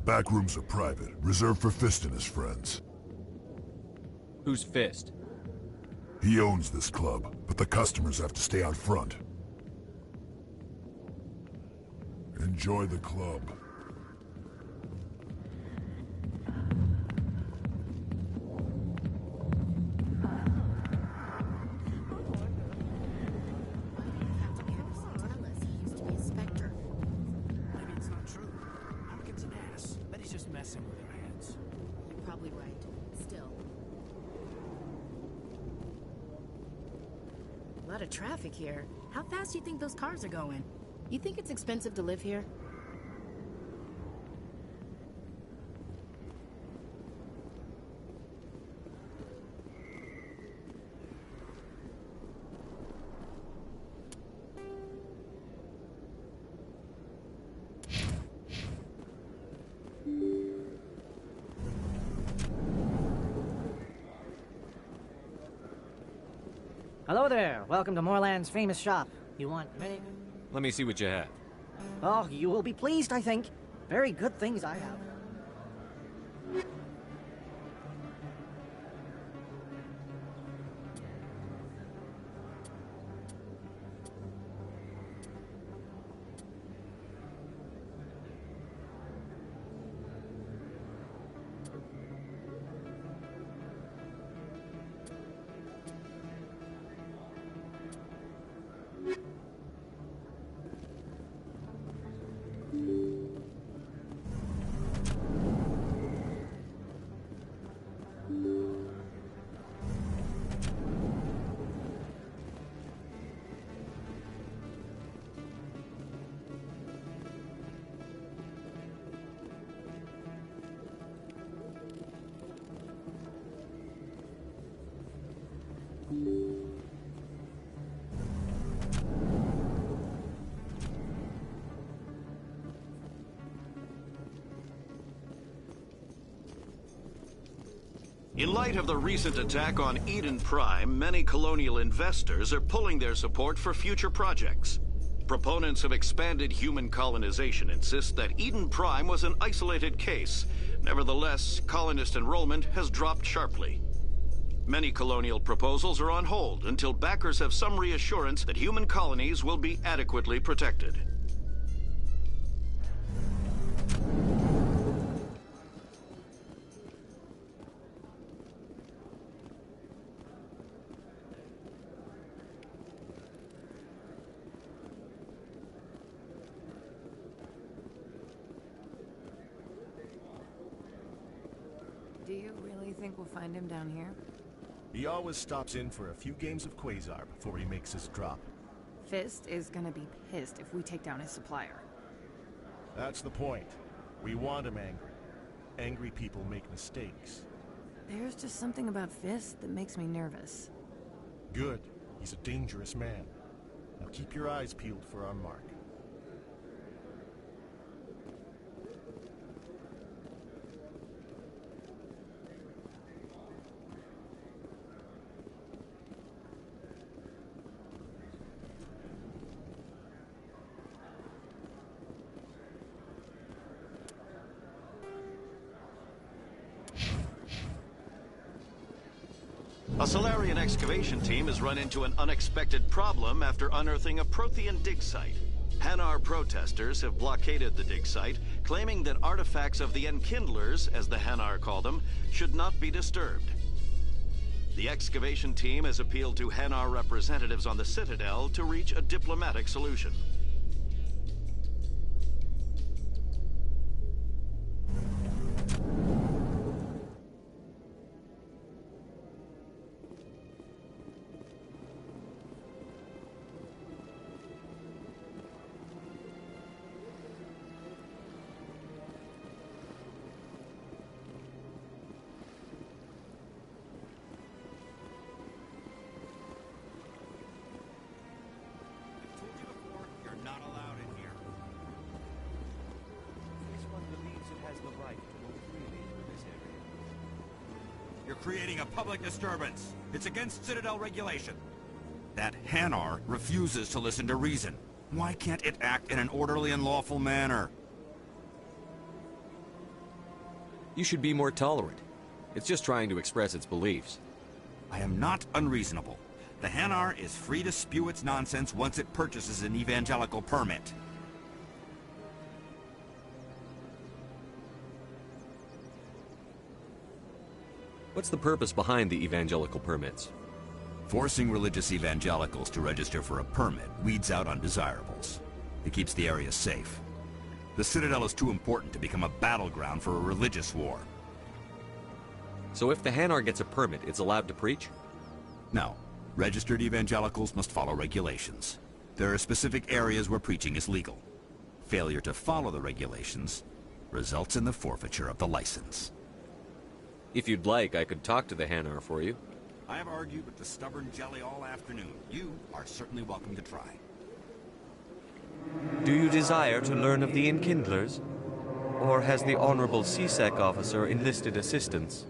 back rooms are private, reserved for Fist and his friends. Who's Fist? He owns this club, but the customers have to stay out front. Enjoy the club. A lot of traffic here. How fast do you think those cars are going? You think it's expensive to live here? Hello there. Welcome to Moorland's famous shop. You want many? Let me see what you have. Oh, you will be pleased, I think. Very good things I have. In light of the recent attack on Eden Prime, many colonial investors are pulling their support for future projects. Proponents of expanded human colonization insist that Eden Prime was an isolated case. Nevertheless, colonist enrollment has dropped sharply. Many colonial proposals are on hold until backers have some reassurance that human colonies will be adequately protected. Do you really think we'll find him down here? He always stops in for a few games of Quasar before he makes his drop. Fist is gonna be pissed if we take down his supplier. That's the point. We want him angry. Angry people make mistakes. There's just something about Fist that makes me nervous. Good. He's a dangerous man. Now keep your eyes peeled for our mark. A Solarian excavation team has run into an unexpected problem after unearthing a Prothean dig site. Hanar protesters have blockaded the dig site, claiming that artifacts of the Enkindlers, as the Hanar call them, should not be disturbed. The excavation team has appealed to Hanar representatives on the Citadel to reach a diplomatic solution. You're creating a public disturbance. It's against Citadel regulation. That Hanar refuses to listen to reason. Why can't it act in an orderly and lawful manner? You should be more tolerant. It's just trying to express its beliefs. I am not unreasonable. The Hanar is free to spew its nonsense once it purchases an evangelical permit. What's the purpose behind the evangelical permits? Forcing religious evangelicals to register for a permit weeds out undesirables. It keeps the area safe. The Citadel is too important to become a battleground for a religious war. So if the Hanar gets a permit, it's allowed to preach? No. Registered evangelicals must follow regulations. There are specific areas where preaching is legal. Failure to follow the regulations results in the forfeiture of the license. If you'd like, I could talk to the Hanar for you. I have argued with the stubborn jelly all afternoon. You are certainly welcome to try. Do you desire to learn of the Enkindlers? Or has the Honorable CSEC officer enlisted assistance?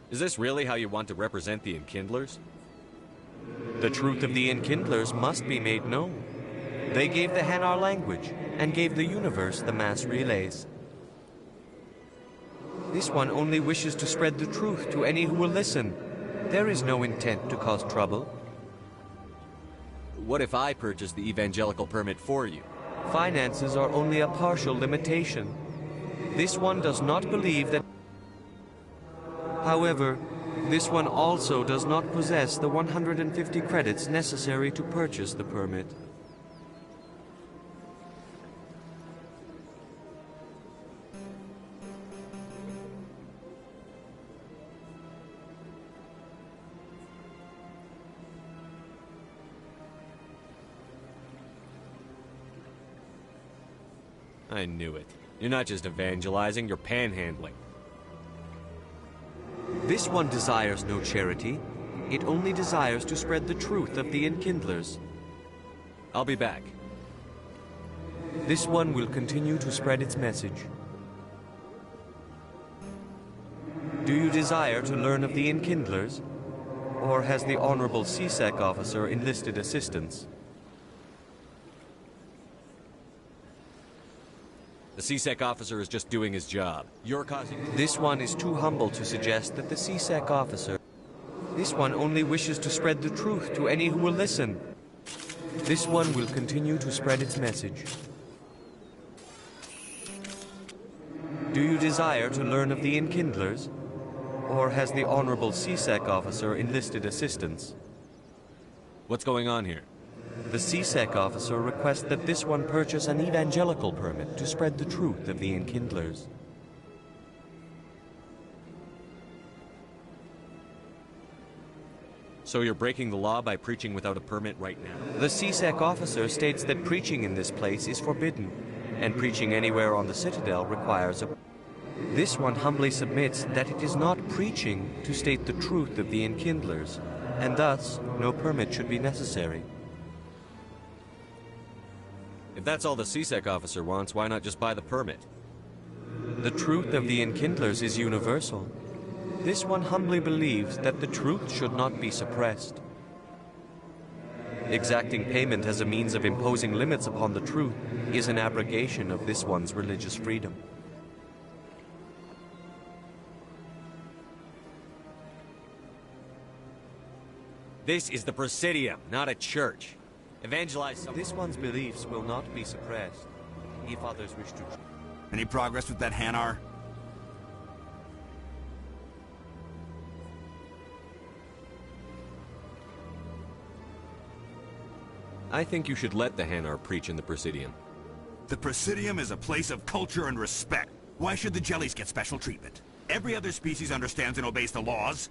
Is this really how you want to represent the Enkindlers? The truth of the Enkindlers must be made known. They gave the Hanar language, and gave the universe the mass relays. This one only wishes to spread the truth to any who will listen. There is no intent to cause trouble. What if I purchase the evangelical permit for you? Finances are only a partial limitation. This one does not believe that... However, this one also does not possess the 150 credits necessary to purchase the permit. I knew it. You're not just evangelizing, you're panhandling. This one desires no charity. It only desires to spread the truth of the Enkindlers. I'll be back. This one will continue to spread its message. Do you desire to learn of the Enkindlers? Or has the Honorable CSEC officer enlisted assistance? The CSEC officer is just doing his job. You're causing... This one is too humble to suggest that the CSEC officer... This one only wishes to spread the truth to any who will listen. This one will continue to spread its message. Do you desire to learn of the Enkindlers? Or has the Honorable CSEC officer enlisted assistance? What's going on here? The CSEC officer requests that this one purchase an evangelical permit to spread the truth of the Enkindlers. So you're breaking the law by preaching without a permit right now? The CSEC officer states that preaching in this place is forbidden, and preaching anywhere on the Citadel requires a... This one humbly submits that it is not preaching to state the truth of the Enkindlers, and thus no permit should be necessary. If that's all the CSEC officer wants, why not just buy the permit? The truth of the Enkindlers is universal. This one humbly believes that the truth should not be suppressed. Exacting payment as a means of imposing limits upon the truth is an abrogation of this one's religious freedom. This is the Presidium, not a church. Evangelize someone. This one's beliefs will not be suppressed, if others wish to. Any progress with that Hanar? I think you should let the Hanar preach in the Presidium. The Presidium is a place of culture and respect. Why should the Jellies get special treatment? Every other species understands and obeys the laws.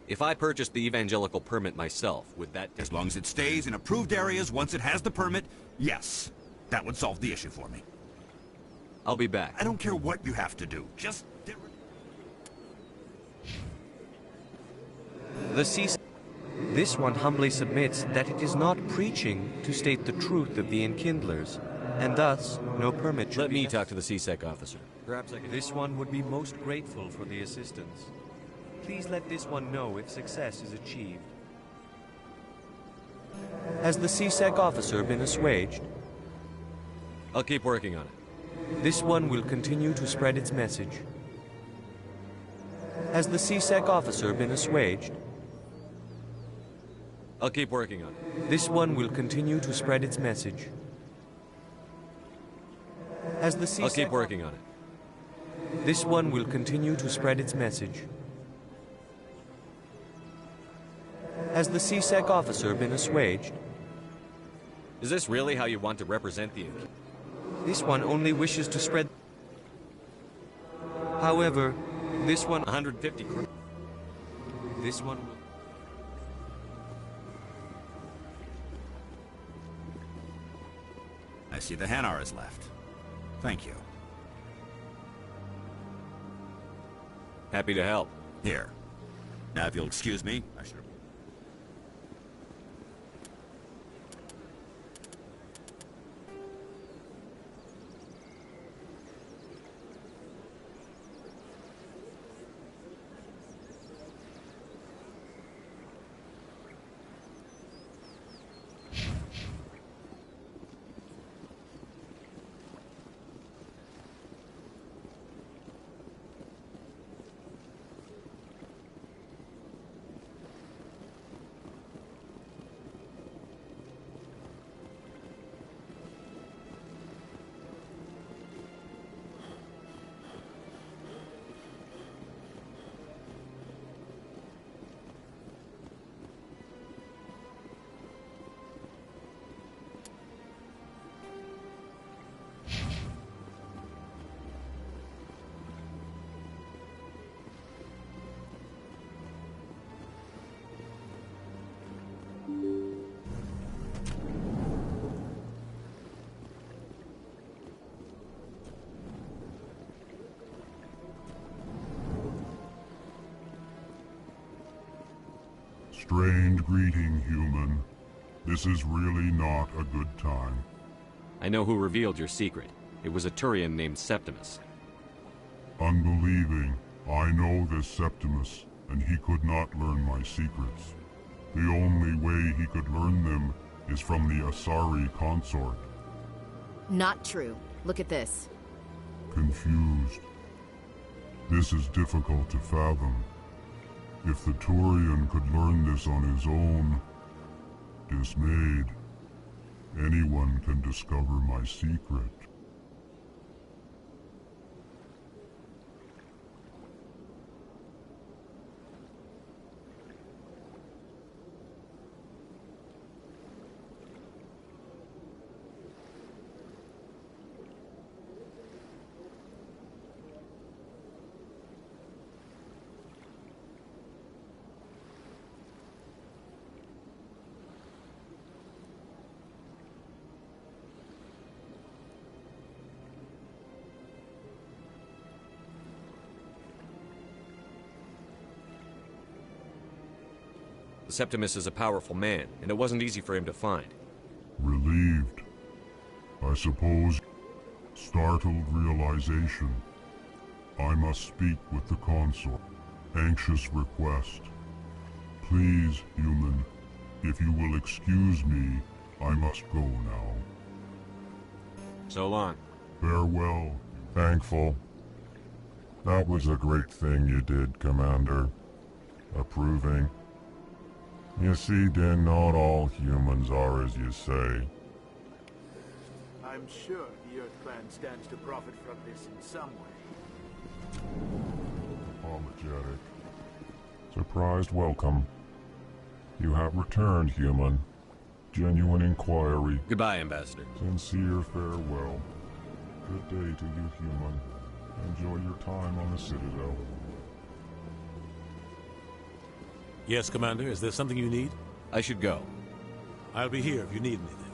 If I purchased the evangelical permit myself, would that... As long as it stays in approved areas once it has the permit, yes. That would solve the issue for me. I'll be back. I don't care what you have to do. Just... This one humbly submits that it is not preaching to state the truth of the Enkindlers, and thus no permit should Let be... me talk to the CSEC officer. Perhaps I could... This one would be most grateful for the assistance. Please let this one know if success is achieved. Has the CSEC officer been assuaged? I'll keep working on it. This one will continue to spread its message. Has the CSEC officer been assuaged? I'll keep working on it. This one will continue to spread its message. Has the CSEC... I'll keep working on it. This one will continue to spread its message. Has the CSEC officer been assuaged? Is this really how you want to represent the... This one only wishes to spread... However, this one... 150... This one will... I see the Hanar is left. Thank you. Happy to help. Here. Now, if you'll excuse me, I should... Strange greeting, human. This is really not a good time. I know who revealed your secret. It was a Turian named Septimus. Unbelieving. I know this Septimus, and he could not learn my secrets. The only way he could learn them is from the Asari consort. Not true. Look at this. Confused. This is difficult to fathom. If the Turian could learn this on his own, dismayed, anyone can discover my secret. Septimus is a powerful man, and it wasn't easy for him to find. Relieved. I suppose. Startled realization. I must speak with the consort. Anxious request. Please, human, if you will excuse me, I must go now. So long. Farewell. Thankful. That was a great thing you did, Commander. Approving. You see, Din, not all humans are as you say. I'm sure the Earth Clan stands to profit from this in some way. Apologetic. Surprised welcome. You have returned, human. Genuine inquiry. Goodbye, Ambassador. Sincere farewell. Good day to you, human. Enjoy your time on the Citadel. Yes, Commander. Is there something you need? I should go. I'll be here if you need anything.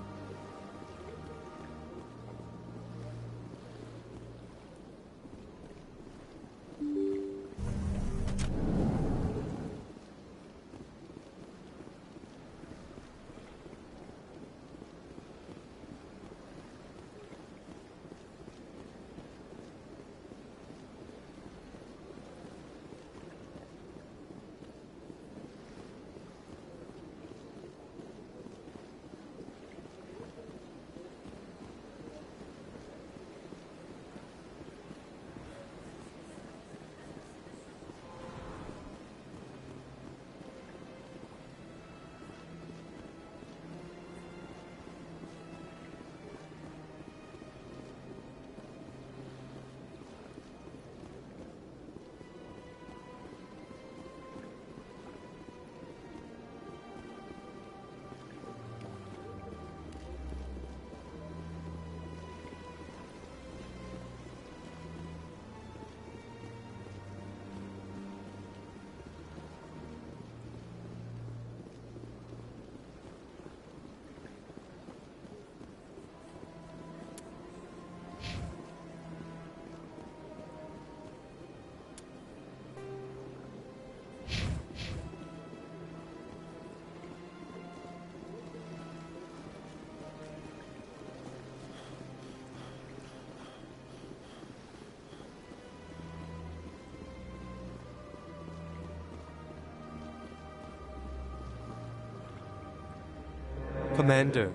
Commander,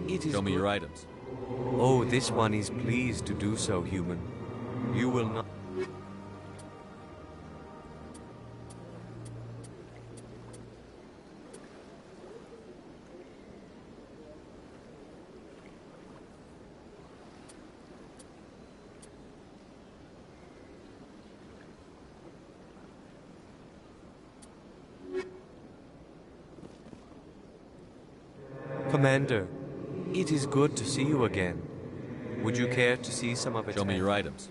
it is Show me good- your items. Oh, this one is pleased to do so, human. You will not... Commander, it is good to see you again. Would you care to see some of it? Show me your items.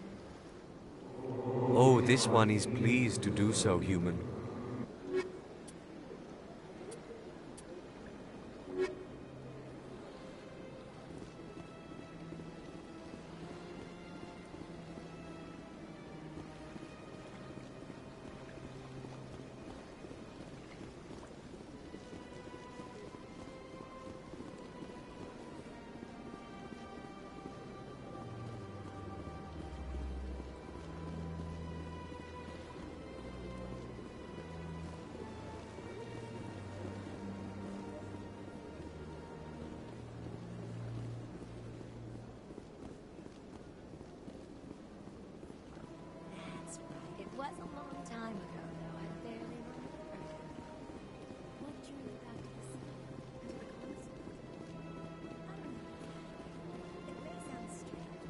Oh, this one is pleased to do so, human. That's right. It was a long time ago, though. I barely remember. What drew you back to the sea? To the coast? I don't know. It may sound strange,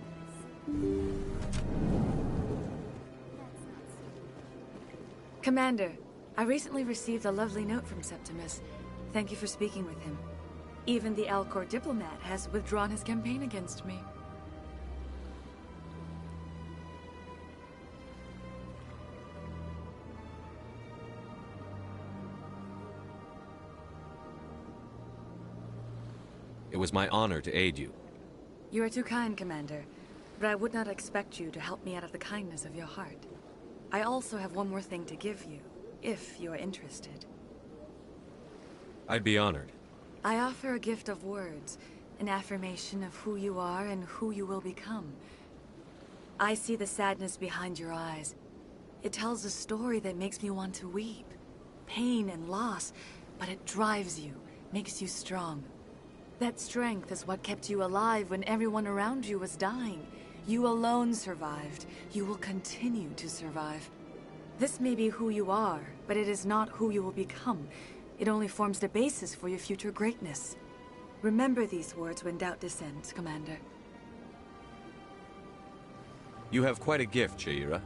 That's not so. Commander, I recently received a lovely note from Septimus. Thank you for speaking with him. Even the Alcor diplomat has withdrawn his campaign against me. It was my honor to aid you. You are too kind, Commander, but I would not expect you to help me out of the kindness of your heart. I also have one more thing to give you, if you are interested. I'd be honored. I offer a gift of words, an affirmation of who you are and who you will become. I see the sadness behind your eyes. It tells a story that makes me want to weep. Pain and loss, but it drives you, makes you strong. That strength is what kept you alive when everyone around you was dying. You alone survived. You will continue to survive. This may be who you are, but it is not who you will become. It only forms the basis for your future greatness. Remember these words when doubt descends, Commander. You have quite a gift, Sha'ira.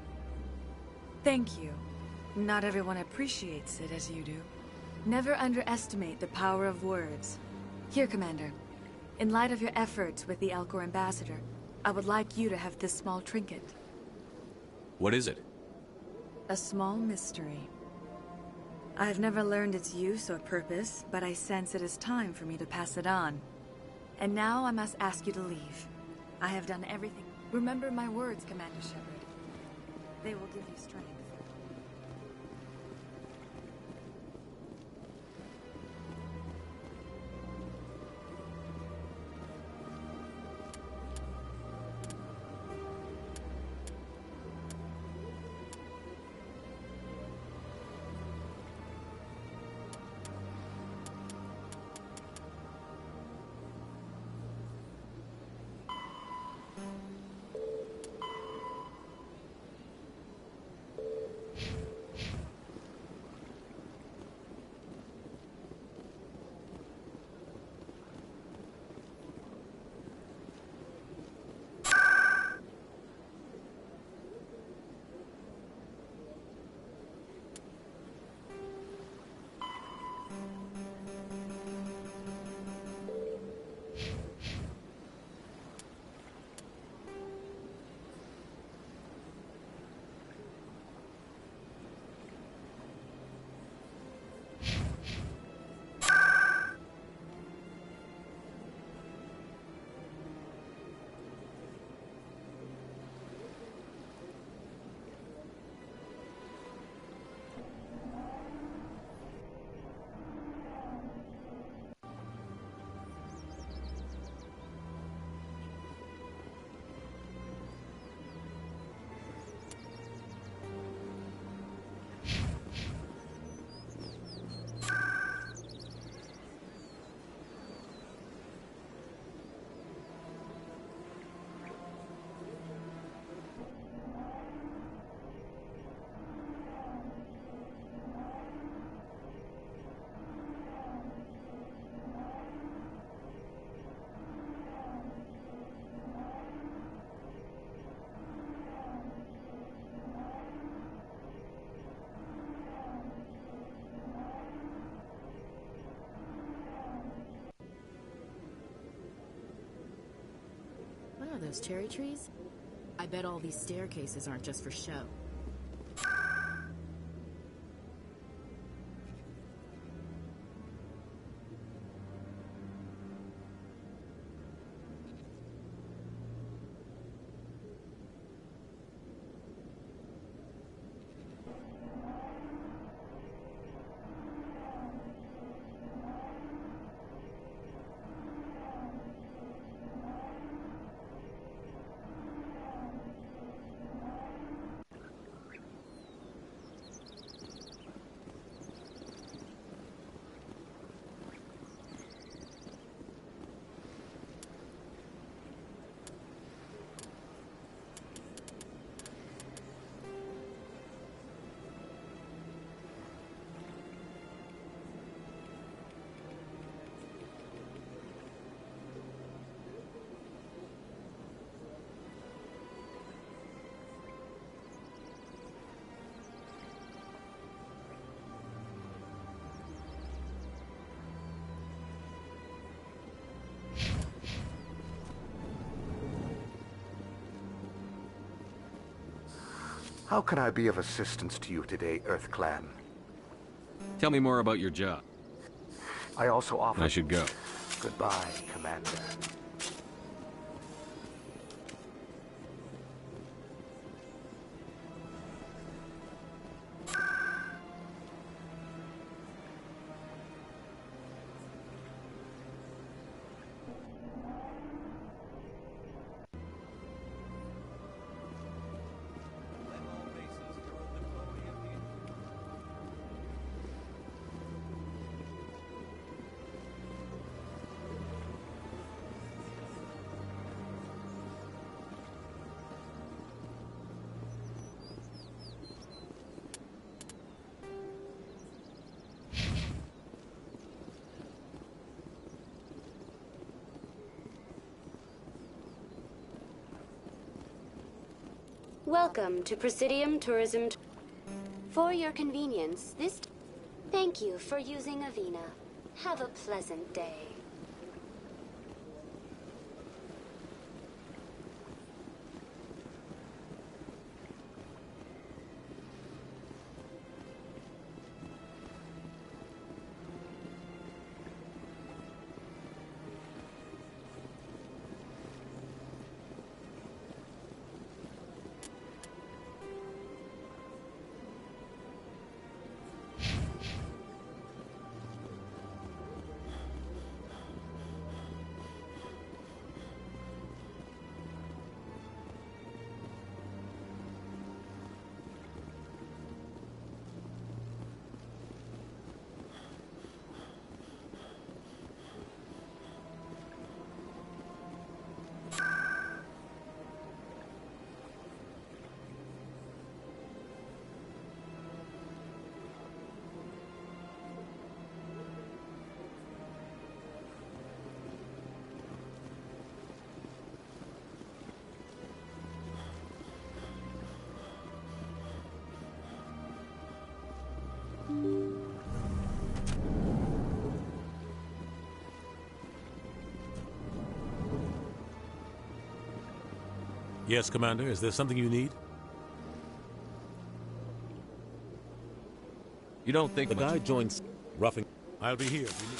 Thank you. Not everyone appreciates it as you do. Never underestimate the power of words. Here, Commander. In light of your efforts with the Alcor ambassador, I would like you to have this small trinket. What is it? A small mystery. I have never learned its use or purpose, but I sense it is time for me to pass it on. And now I must ask you to leave. I have done everything. Remember my words, Commander Shepard. They will give you strength. those cherry trees? I bet all these staircases aren't just for show. How can I be of assistance to you today, EarthClan? Tell me more about your job. I also offer... I should go. Goodbye, Commander. Welcome to Presidium Tourism. For your convenience, Thank you for using Avina. Have a pleasant day. Yes, Commander. Is there something you need? You don't think the much guy joins roughing? I'll be here if you need.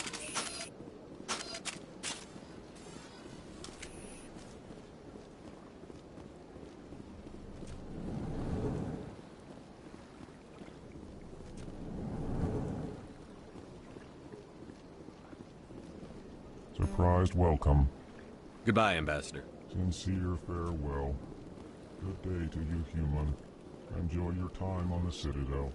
Surprised welcome. Goodbye, Ambassador. Sincere farewell. Good day to you, human. Enjoy your time on the Citadel.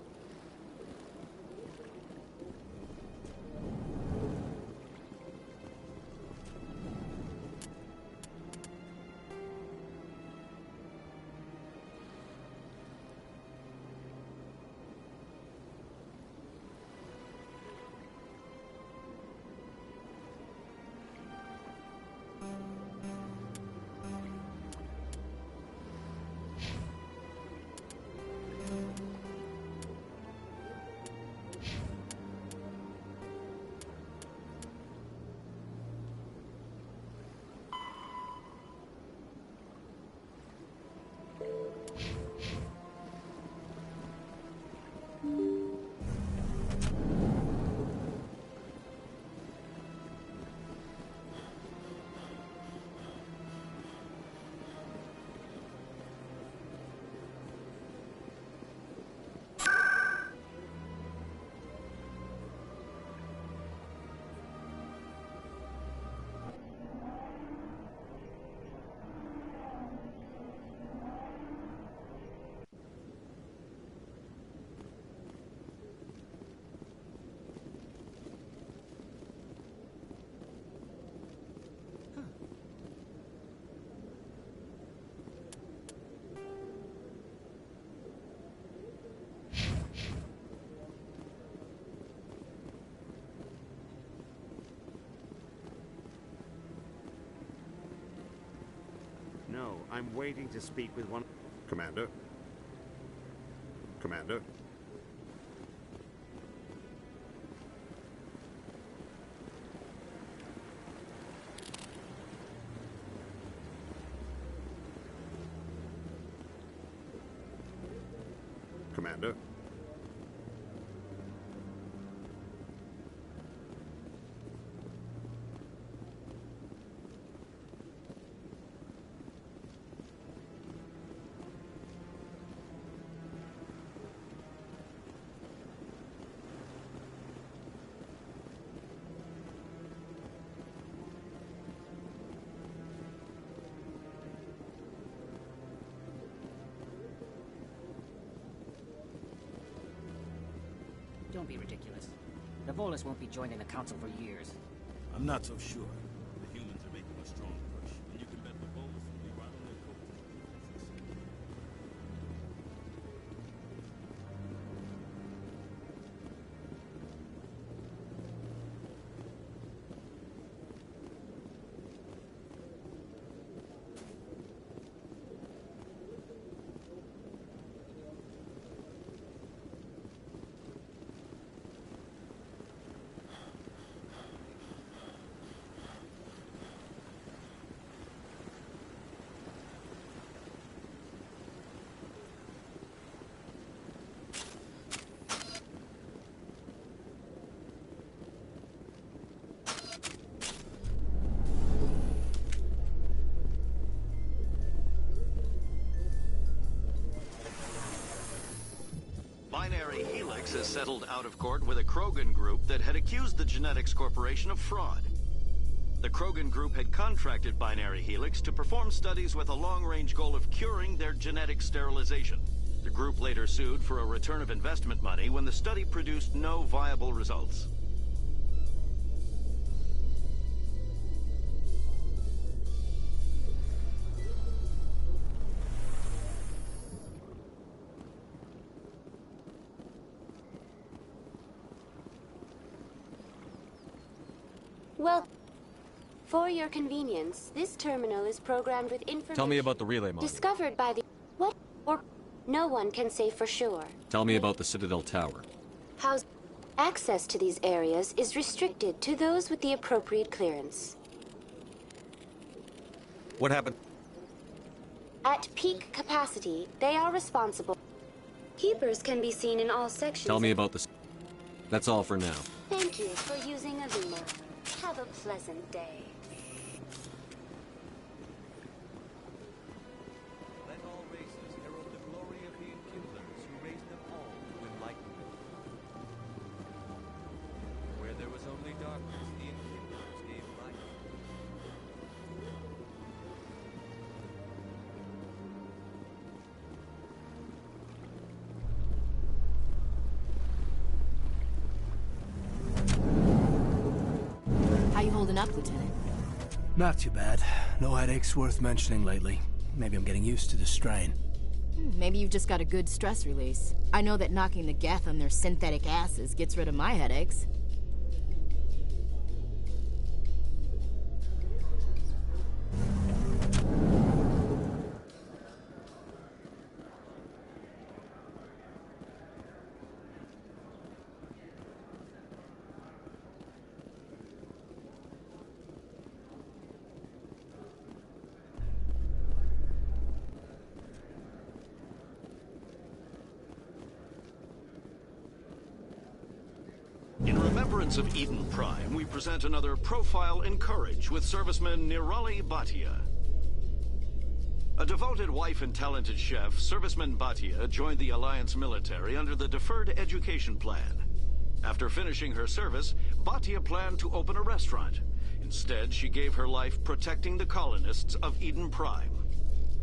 I'm waiting to speak with one... Commander? Commander? Commander? Don't be ridiculous. The Volus won't be joining the Council for years. I'm not so sure. The humans are making a strong push, and you can bet the Volus will be right on their coattails. Binary Helix has settled out of court with a Krogan group that had accused the Genetics Corporation of fraud. The Krogan group had contracted Binary Helix to perform studies with a long-range goal of curing their genetic sterilization. The group later sued for a return of investment money when the study produced no viable results. Well, for your convenience, this terminal is programmed with information... Tell me about the relay module. Discovered by the... What? Or... No one can say for sure. Tell me about the Citadel Tower. How's... Access to these areas is restricted to those with the appropriate clearance. What happened? At peak capacity, they are responsible. Keepers can be seen in all sections... Tell me about this. That's all for now. Thank you for using Avina. Have a pleasant day. Let all races herald the glory of the Enkindlers who raised them all to enlightenment. Where there was only darkness, the Enkindlers gave light. How you holding up, Lieutenant? Not too bad. No headaches worth mentioning lately. Maybe I'm getting used to the strain. Maybe you've just got a good stress release. I know that knocking the Geth on their synthetic asses gets rid of my headaches. In remembrance of Eden Prime, we present another Profile in Courage with serviceman Nirali Bhatia. A devoted wife and talented chef, Serviceman Bhatia joined the Alliance military under the Deferred Education Plan. After finishing her service, Bhatia planned to open a restaurant. Instead, she gave her life protecting the colonists of Eden Prime.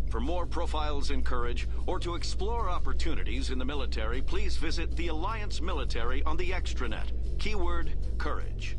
For more Profiles in Courage, or to explore opportunities in the military, please visit the Alliance military on the extranet. Keyword, Courage.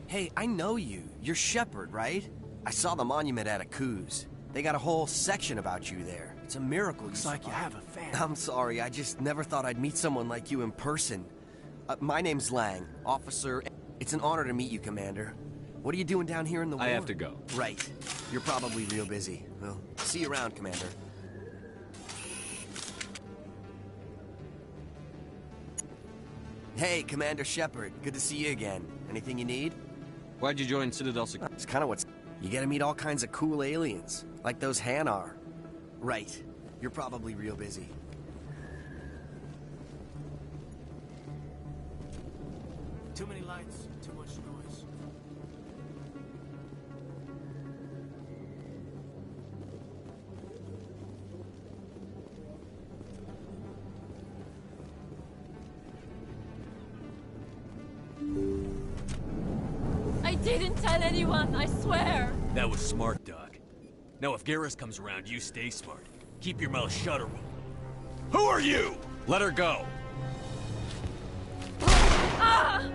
Hey, I know you. You're Shepard, right? I saw the monument at Akuz. They got a whole section about you there. It's a miracle. Looks like you have a fan. I'm sorry, I just never thought I'd meet someone like you in person. My name's Lang, officer. It's an honor to meet you, Commander. What are you doing down here in the war? I have to go. Right. You're probably real busy. Well, see you around, Commander. Hey, Commander Shepard. Good to see you again. Anything you need? Why'd you join Citadel Security? It's kind of what's... You get to meet all kinds of cool aliens, like those Hanar. Right. You're probably real busy. Too many lights, too much noise. I didn't tell anyone, I swear! That was smart, Doc. Now if Garrus comes around, you stay smart. Keep your mouth shut or... Who are you? Let her go. Ah!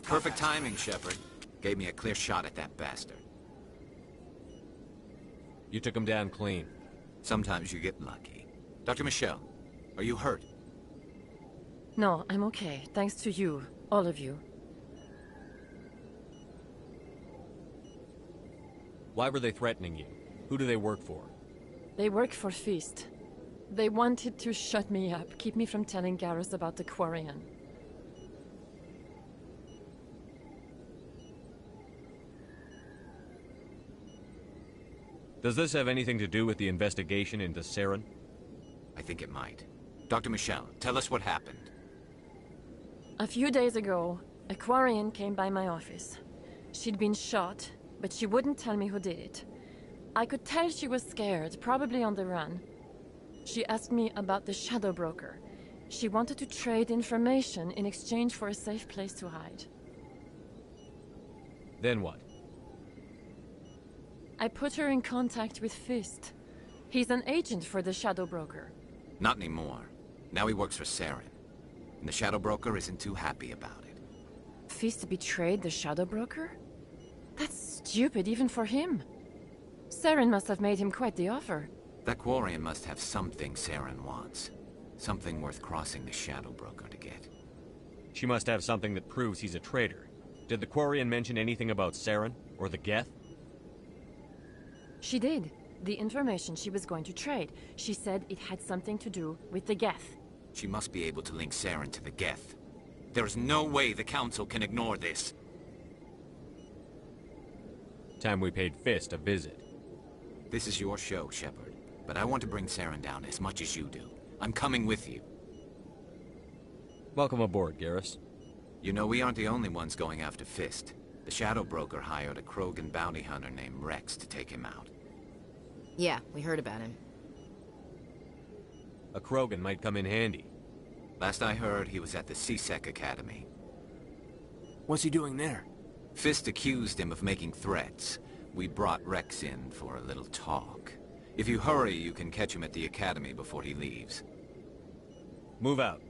Perfect timing, Shepard. Gave me a clear shot at that bastard. You took him down clean. Sometimes you get lucky. Dr. Michelle, are you hurt? No, I'm okay. Thanks to you. All of you. Why were they threatening you? Who do they work for? They work for Feast. They wanted to shut me up, keep me from telling Garrus about the Quarian. Does this have anything to do with the investigation into Saren? I think it might. Dr. Michelle, tell us what happened. A few days ago, a Quarian came by my office. She'd been shot, but she wouldn't tell me who did it. I could tell she was scared, probably on the run. She asked me about the Shadow Broker. She wanted to trade information in exchange for a safe place to hide. Then what? I put her in contact with Fist. He's an agent for the Shadow Broker. Not anymore. Now he works for Saren. And the Shadow Broker isn't too happy about it. Fist betrayed the Shadow Broker? That's stupid even for him. Saren must have made him quite the offer. That Quarian must have something Saren wants. Something worth crossing the Shadow Broker to get. She must have something that proves he's a traitor. Did the Quarian mention anything about Saren? Or the Geth? She did. The information she was going to trade. She said it had something to do with the Geth. She must be able to link Saren to the Geth. There's no way the Council can ignore this. Time we paid Fist a visit. This is your show, Shepard. But I want to bring Saren down as much as you do. I'm coming with you. Welcome aboard, Garrus. You know, we aren't the only ones going after Fist. The Shadow Broker hired a Krogan bounty hunter named Rex to take him out. Yeah, we heard about him. A Krogan might come in handy. Last I heard, he was at the C-Sec Academy. What's he doing there? Fist accused him of making threats. We brought Rex in for a little talk. If you hurry, you can catch him at the Academy before he leaves. Move out.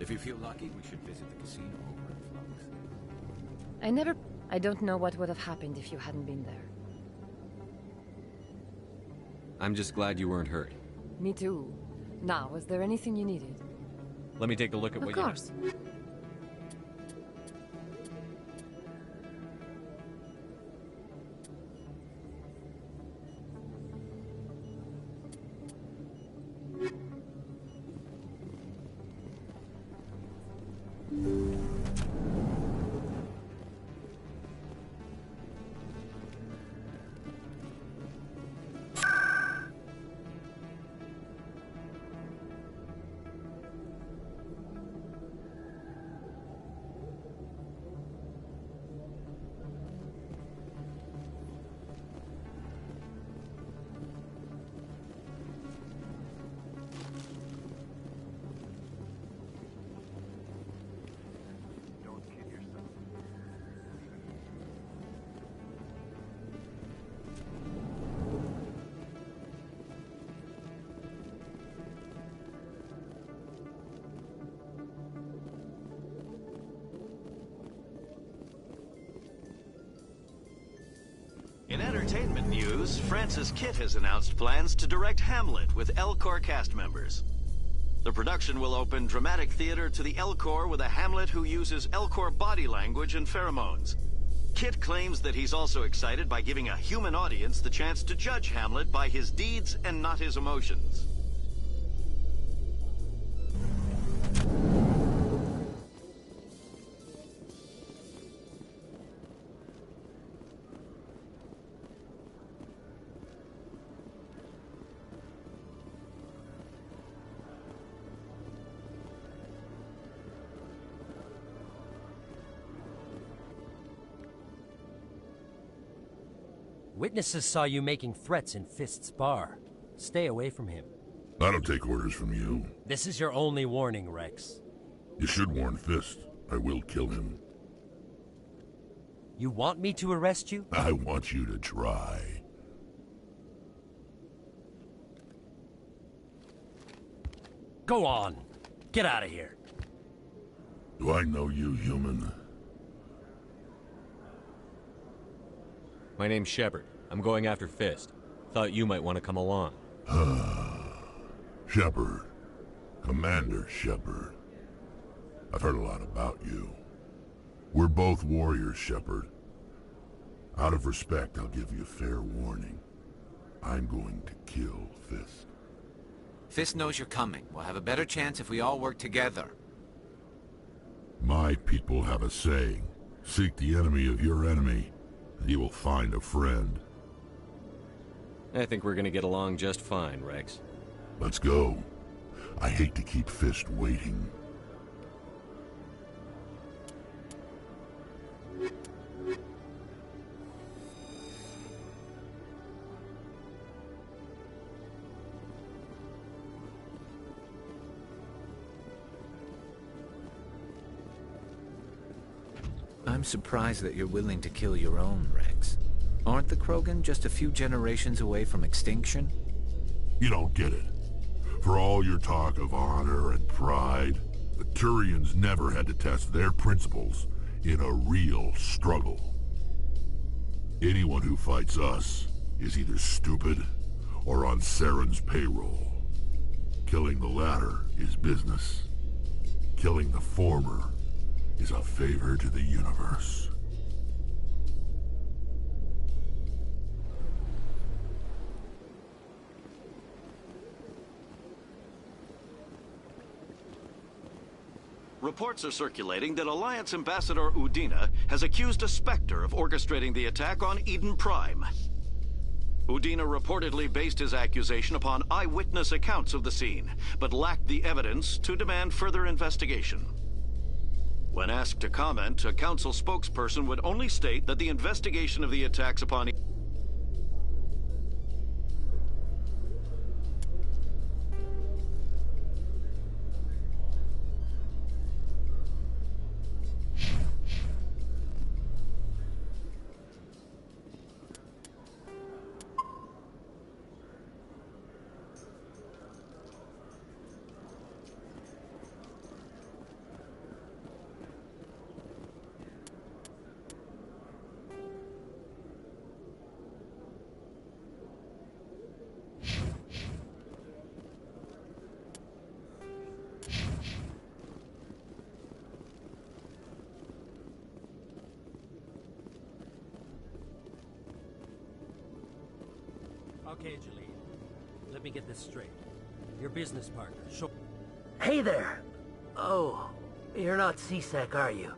If you feel lucky, we should visit the casino over in Flux. I never I don't know what would have happened if you hadn't been there. I'm just glad you weren't hurt. Me too. Now, was there anything you needed? Let me take a look at Of what course. In entertainment news, Francis Kitt has announced plans to direct Hamlet with Elcor cast members. The production will open dramatic theater to the Elcor with a Hamlet who uses Elcor body language and pheromones. Kitt claims that he's also excited by giving a human audience the chance to judge Hamlet by his deeds and not his emotions. Witnesses saw you making threats in Fist's bar. Stay away from him. I don't take orders from you. This is your only warning, Rex. You should warn Fist. I will kill him. You want me to arrest you? I want you to try. Go on. Get out of here. Do I know you, human? My name's Shepard. I'm going after Fist. Thought you might want to come along. Shepard. Commander Shepard. I've heard a lot about you. We're both warriors, Shepard. Out of respect, I'll give you a fair warning. I'm going to kill Fist. Fist knows you're coming. We'll have a better chance if we all work together. My people have a saying. Seek the enemy of your enemy, and you will find a friend. I think we're gonna get along just fine, Rex. Let's go. I hate to keep Fist waiting. I'm surprised that you're willing to kill your own, Rex. Aren't the Krogan just a few generations away from extinction? You don't get it. For all your talk of honor and pride, the Turians never had to test their principles in a real struggle. Anyone who fights us is either stupid or on Saren's payroll. Killing the latter is business. Killing the former is a favor to the universe. Reports are circulating that Alliance Ambassador Udina has accused a Spectre of orchestrating the attack on Eden Prime. Udina reportedly based his accusation upon eyewitness accounts of the scene, but lacked the evidence to demand further investigation. When asked to comment, a council spokesperson would only state that the investigation of the attacks upon Okay, Jalene. Let me get this straight. Your business partner, Hey there! Oh, you're not C-Sec, are you?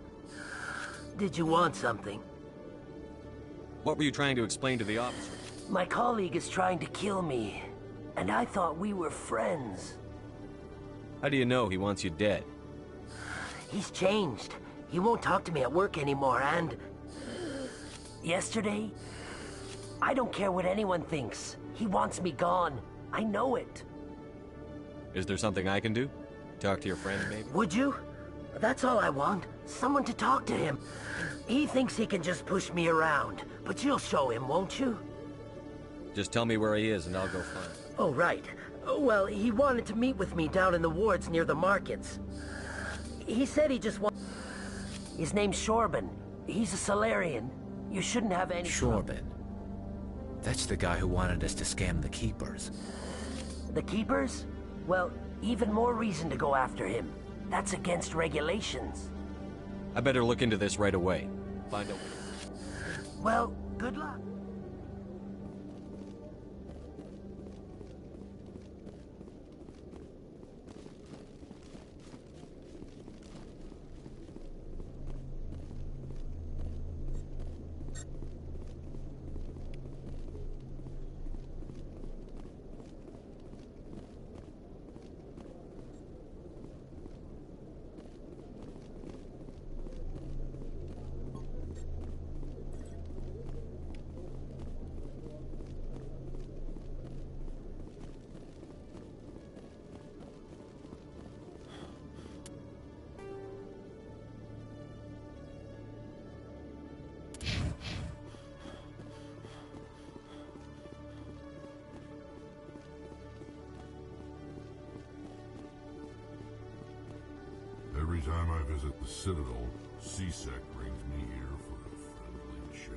Did you want something? What were you trying to explain to the officer? My colleague is trying to kill me, and I thought we were friends. How do you know he wants you dead? He's changed. He won't talk to me at work anymore, and... yesterday? I don't care what anyone thinks. He wants me gone. I know it. Is there something I can do? Talk to your friend, maybe? Would you? That's all I want. Someone to talk to him. He thinks he can just push me around, but you'll show him, won't you? Just tell me where he is and I'll go find him. Oh, right. Well, he wanted to meet with me down in the wards near the markets. He said he just wants... His name's Shorban. He's a Solarian. You shouldn't have any... Shorban? That's the guy who wanted us to scam the Keepers. The Keepers? Well, even more reason to go after him. That's against regulations. I better look into this right away. Find out. Well, good luck. Every time I visit the Citadel, C-Sec brings me here for a friendly chat.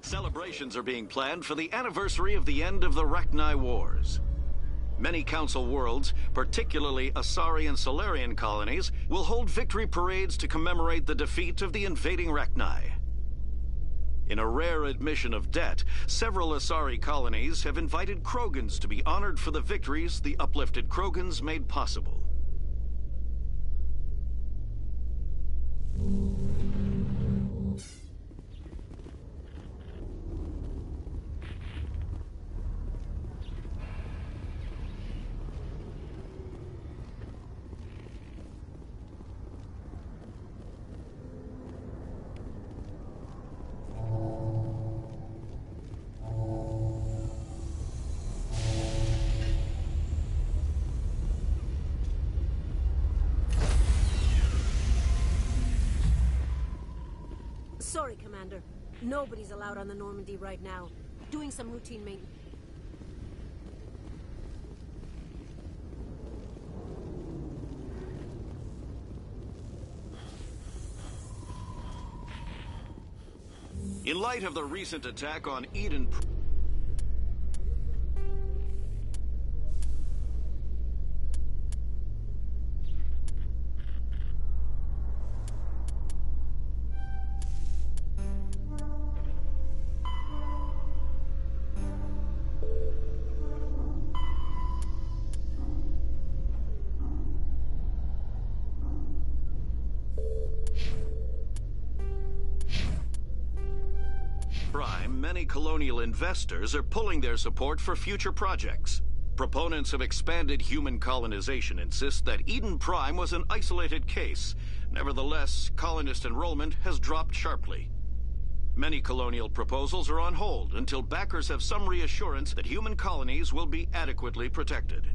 Celebrations are being planned for the anniversary of the end of the Rachni Wars. Many Council worlds, particularly Asari and Solarian colonies, will hold victory parades to commemorate the defeat of the invading Rachni. In a rare admission of debt, several Asari colonies have invited Krogans to be honored for the victories the uplifted Krogans made possible. Sorry, Commander. Nobody's allowed on the Normandy right now. Doing some routine maintenance. In light of the recent attack on Eden... Many colonial investors are pulling their support for future projects. Proponents of expanded human colonization insist that Eden Prime was an isolated case. Nevertheless, colonist enrollment has dropped sharply. Many colonial proposals are on hold until backers have some reassurance that human colonies will be adequately protected.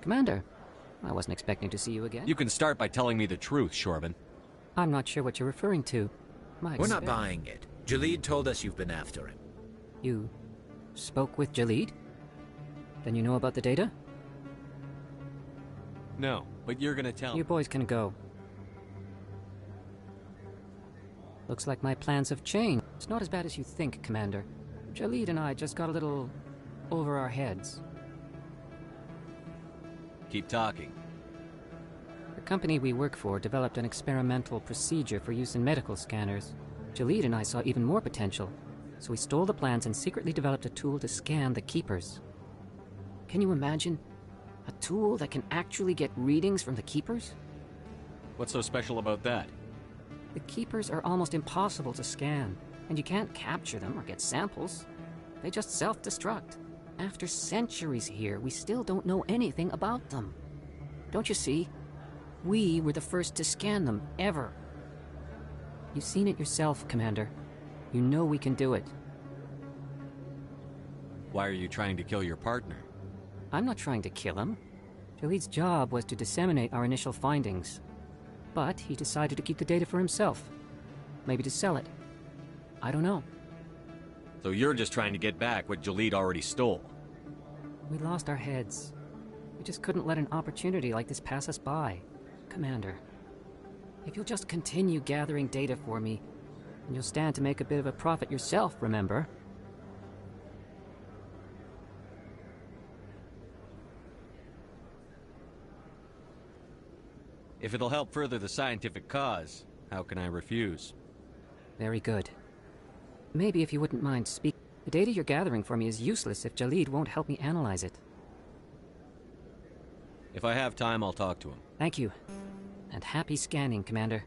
Commander, I wasn't expecting to see you again. You can start by telling me the truth, Shorban. I'm not sure what you're referring to. We're not buying it. Jalid told us you've been after him. You spoke with Jalid? Then you know about the data? No, but you're gonna tell me. You boys can go. Looks like my plans have changed. It's not as bad as you think, Commander. Jalid and I just got a little over our heads. Keep talking. The company we work for developed an experimental procedure for use in medical scanners. Jalid and I saw even more potential, so we stole the plans and secretly developed a tool to scan the Keepers. Can you imagine? A tool that can actually get readings from the Keepers? What's so special about that? The Keepers are almost impossible to scan, and you can't capture them or get samples. They just self-destruct. After centuries here, we still don't know anything about them. Don't you see? We were the first to scan them, ever. You've seen it yourself, Commander. You know we can do it. Why are you trying to kill your partner? I'm not trying to kill him. Jalid's job was to disseminate our initial findings. But he decided to keep the data for himself. Maybe to sell it. I don't know. So you're just trying to get back what Jalid already stole? We lost our heads. We just couldn't let an opportunity like this pass us by. Commander, if you'll just continue gathering data for me, and you'll stand to make a bit of a profit yourself, remember? If it'll help further the scientific cause, how can I refuse? Very good. Maybe if you wouldn't mind speaking. The data you're gathering for me is useless if Jalid won't help me analyze it. If I have time, I'll talk to him. Thank you. And happy scanning, Commander.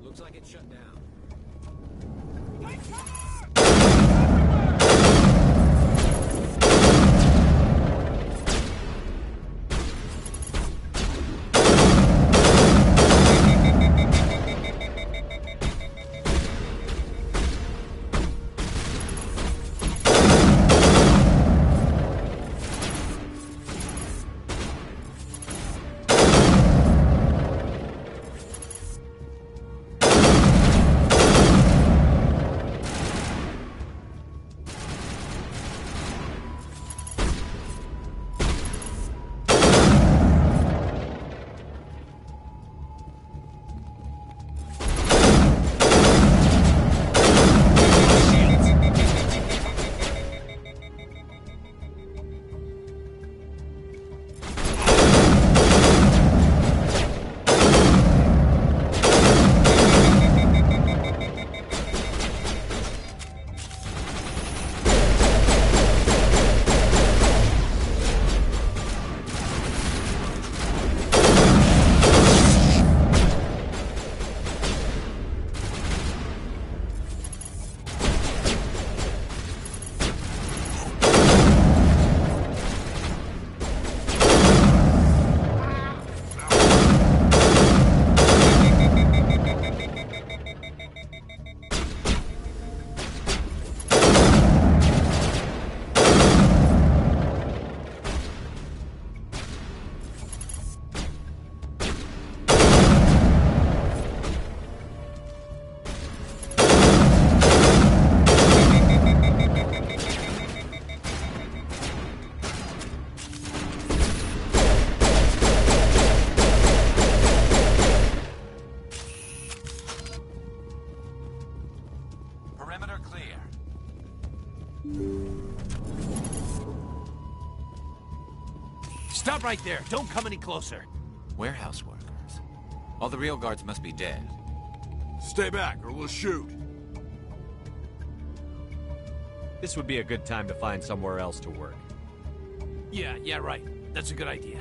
Looks like it's shut down. Stop right there. Don't come any closer. Warehouse workers. All the real guards must be dead. Stay back or we'll shoot. This would be a good time to find somewhere else to work. Yeah, right. That's a good idea.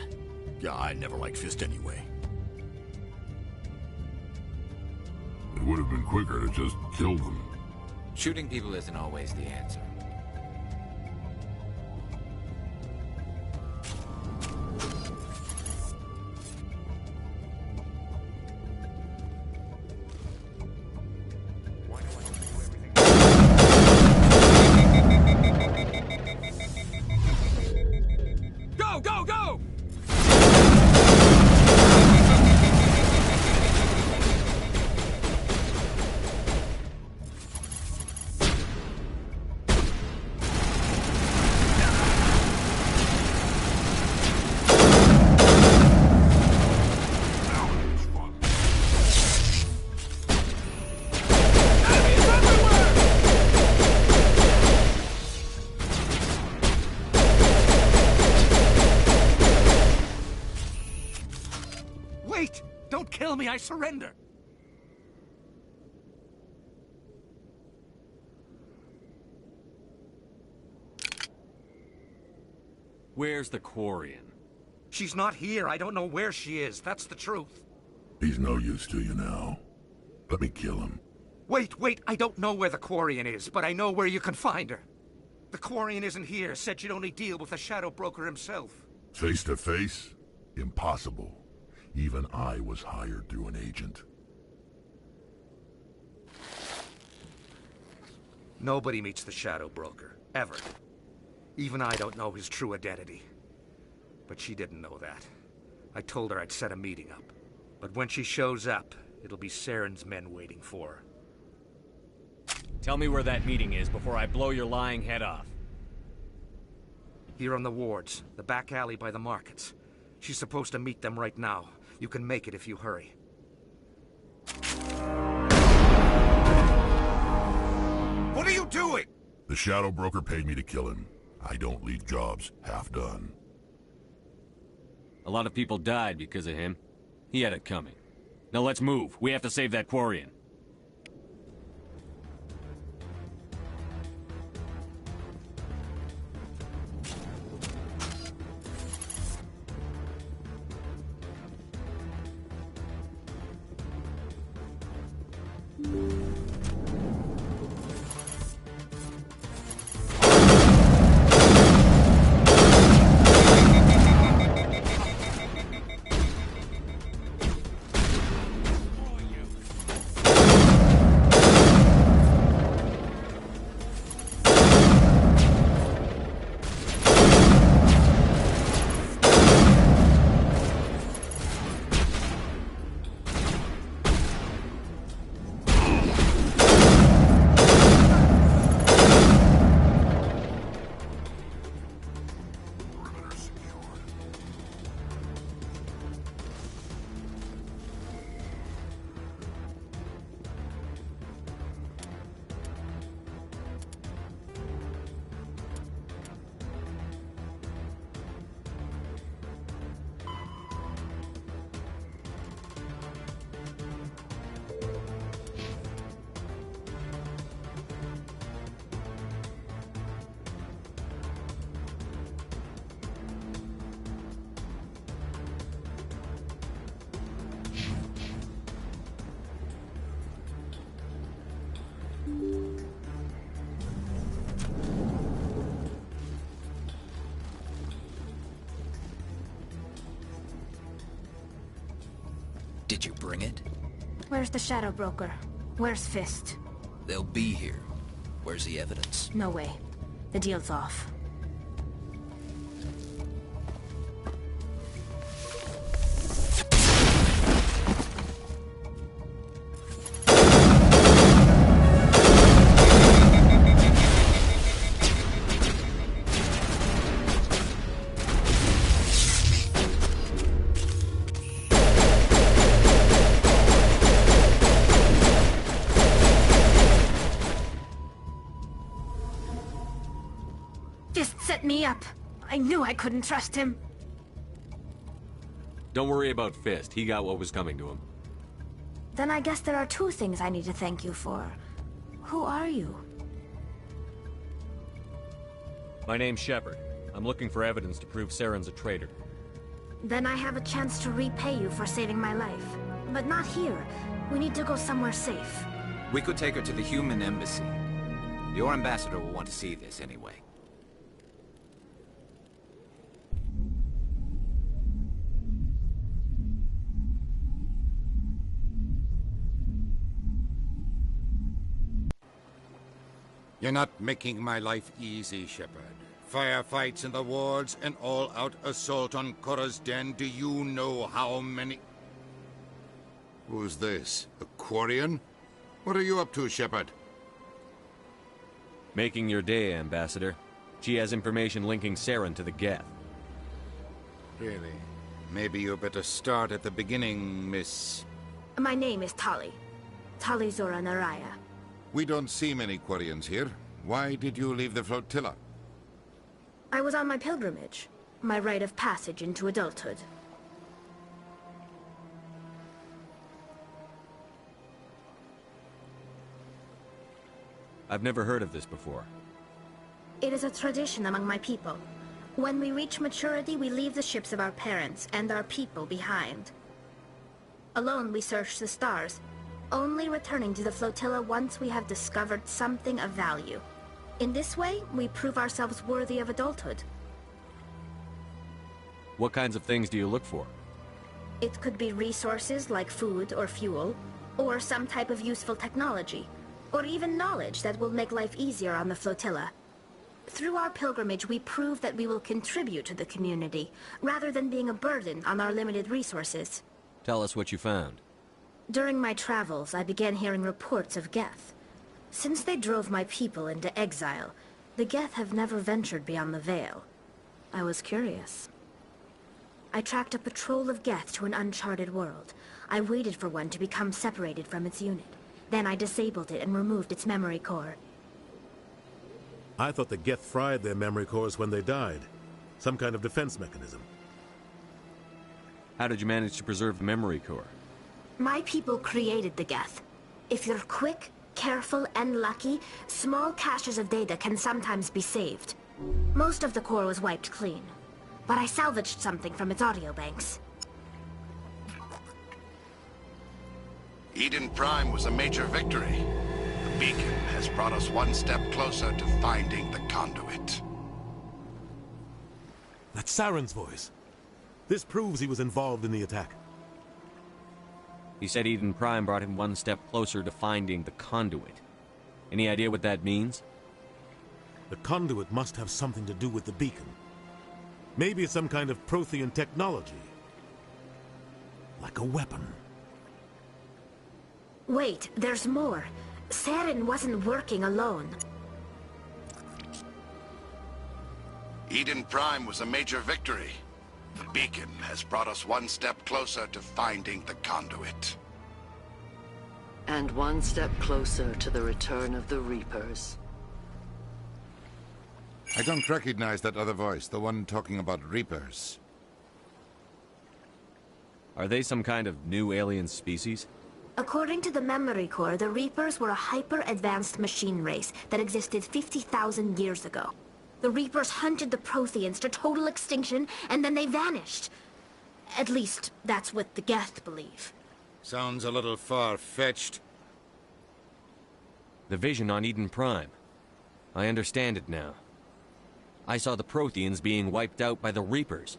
Yeah, I never liked Fist anyway. It would have been quicker to just kill them. Shooting people isn't always the answer. Go, go, go! Wait! Don't kill me, I surrender! Where's the Quarian? She's not here. I don't know where she is. That's the truth. He's no use to you now. Let me kill him. Wait. I don't know where the Quarian is, but I know where you can find her. The Quarian isn't here. Said she'd only deal with the Shadow Broker himself. Face to face? Impossible. Even I was hired through an agent. Nobody meets the Shadow Broker. Ever. Even I don't know his true identity. But she didn't know that. I told her I'd set a meeting up. But when she shows up, it'll be Saren's men waiting for her. Tell me where that meeting is before I blow your lying head off. Here on the wards, the back alley by the markets. She's supposed to meet them right now. You can make it if you hurry. What are you doing? The Shadow Broker paid me to kill him. I don't leave jobs half done. A lot of people died because of him. He had it coming. Now let's move. We have to save that Quarian. Did you bring it? Where's the Shadow Broker? Where's Fist? They'll be here. Where's the evidence? No way. The deal's off. Fist set me up. I knew I couldn't trust him. Don't worry about Fist. He got what was coming to him. Then I guess there are two things I need to thank you for. Who are you? My name's Shepard. I'm looking for evidence to prove Saren's a traitor. Then I have a chance to repay you for saving my life. But not here. We need to go somewhere safe. We could take her to the human embassy. Your ambassador will want to see this anyway. You're not making my life easy, Shepard. Firefights in the wards, an all-out assault on Korra's den. Do you know how many... Who's this? A Quarian? What are you up to, Shepard? Making your day, Ambassador. She has information linking Saren to the Geth. Really? Maybe you better start at the beginning, Miss... My name is Tali. Tali Zora Naraya. We don't see many Quarians here. Why did you leave the flotilla? I was on my pilgrimage. My rite of passage into adulthood. I've never heard of this before. It is a tradition among my people. When we reach maturity, we leave the ships of our parents and our people behind. Alone, we search the stars, only returning to the flotilla once we have discovered something of value. In this way, we prove ourselves worthy of adulthood. What kinds of things do you look for? It could be resources like food or fuel, or some type of useful technology, or even knowledge that will make life easier on the flotilla. Through our pilgrimage, we prove that we will contribute to the community, rather than being a burden on our limited resources. Tell us what you found. During my travels, I began hearing reports of Geth. Since they drove my people into exile, the Geth have never ventured beyond the Veil. I was curious. I tracked a patrol of Geth to an uncharted world. I waited for one to become separated from its unit. Then I disabled it and removed its memory core. I thought the Geth fried their memory cores when they died. Some kind of defense mechanism. How did you manage to preserve the memory core? My people created the Geth. If you're quick, careful, and lucky, small caches of data can sometimes be saved. Most of the core was wiped clean, but I salvaged something from its audio banks. Eden Prime was a major victory. The beacon has brought us one step closer to finding the conduit. That's Saren's voice. This proves he was involved in the attack. He said Eden Prime brought him one step closer to finding the conduit. Any idea what that means? The conduit must have something to do with the beacon. Maybe it's some kind of Prothean technology. Like a weapon. Wait, there's more. Saren wasn't working alone. Eden Prime was a major victory. The beacon has brought us one step closer to finding the conduit. And one step closer to the return of the Reapers. I don't recognize that other voice, the one talking about Reapers. Are they some kind of new alien species? According to the memory core, the Reapers were a hyper-advanced machine race that existed 50,000 years ago. The Reapers hunted the Protheans to total extinction, and then they vanished. At least, that's what the Geth believe. Sounds a little far-fetched. The vision on Eden Prime. I understand it now. I saw the Protheans being wiped out by the Reapers.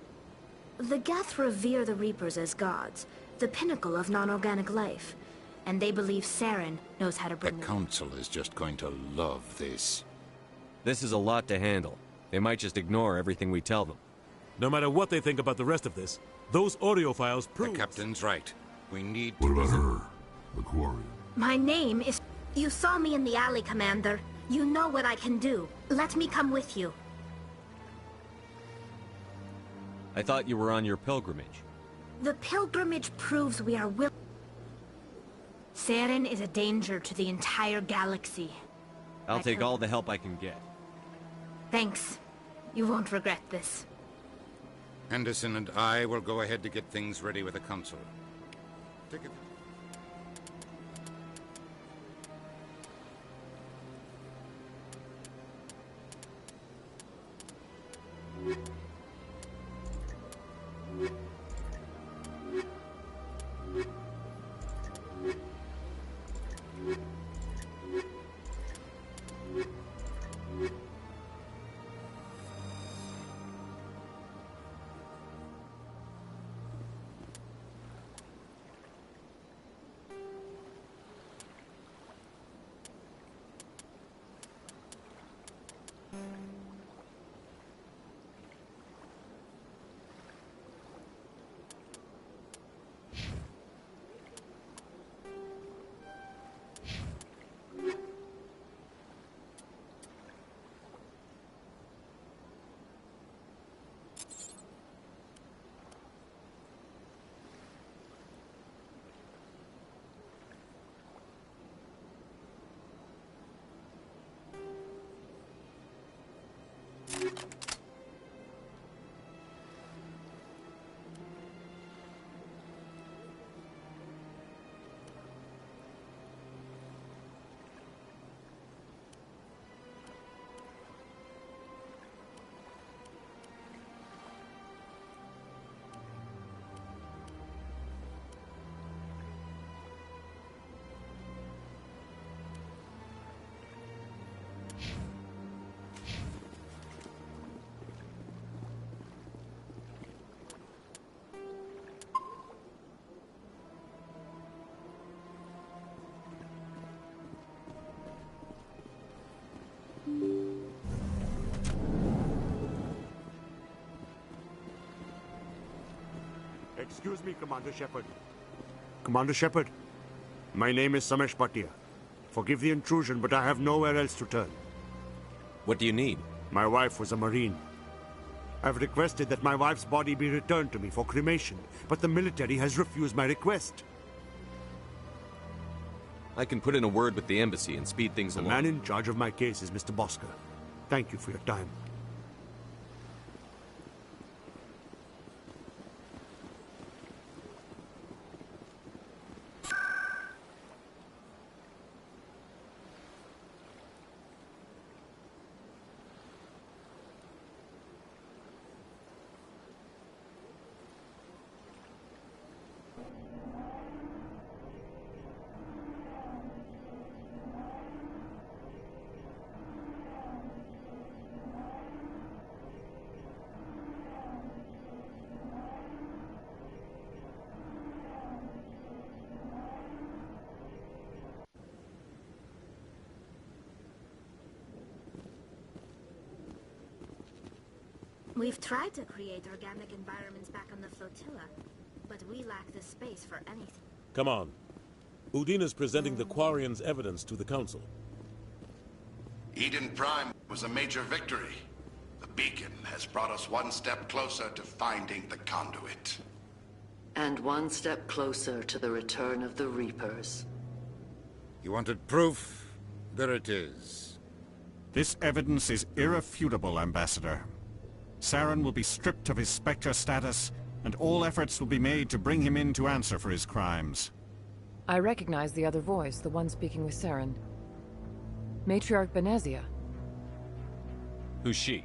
The Geth revere the Reapers as gods, the pinnacle of non-organic life. And they believe Saren knows how to bring The Council is just going to love this. This is a lot to handle. They might just ignore everything we tell them. No matter what they think about the rest of this, those audio files prove... The Captain's right. We need What to... about her? The Quarian. My name is... You saw me in the alley, Commander. You know what I can do. Let me come with you. I thought you were on your pilgrimage. The pilgrimage proves we are willing. Saren is a danger to the entire galaxy. I'll take all the help I can get. Thanks. You won't regret this. Anderson and I will go ahead to get things ready with the Council. Take it. Excuse me, Commander Shepard. Commander Shepard, my name is Samesh Bhatia. Forgive the intrusion, but I have nowhere else to turn. What do you need? My wife was a Marine. I've requested that my wife's body be returned to me for cremation, but the military has refused my request. I can put in a word with the embassy and speed things along. The man in charge of my case is Mr. Bosker. Thank you for your time. We've tried to create organic environments back on the flotilla, but we lack the space for anything. Come on. Udine is presenting the Quarians' evidence to the Council. Eden Prime was a major victory. The beacon has brought us one step closer to finding the conduit. And one step closer to the return of the Reapers. You wanted proof? There it is. This evidence is irrefutable, Ambassador. Saren will be stripped of his Spectre status, and all efforts will be made to bring him in to answer for his crimes. I recognize the other voice, the one speaking with Saren. Matriarch Benezia. Who's she?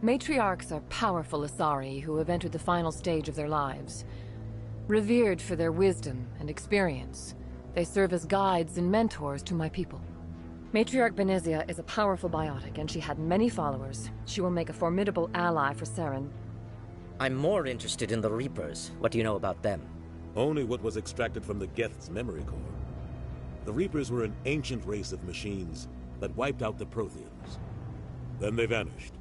Matriarchs are powerful Asari who have entered the final stage of their lives. Revered for their wisdom and experience, they serve as guides and mentors to my people. Matriarch Benezia is a powerful biotic, and she had many followers. She will make a formidable ally for Saren. I'm more interested in the Reapers. What do you know about them? Only what was extracted from the Geth's memory core. The Reapers were an ancient race of machines that wiped out the Protheans. Then they vanished.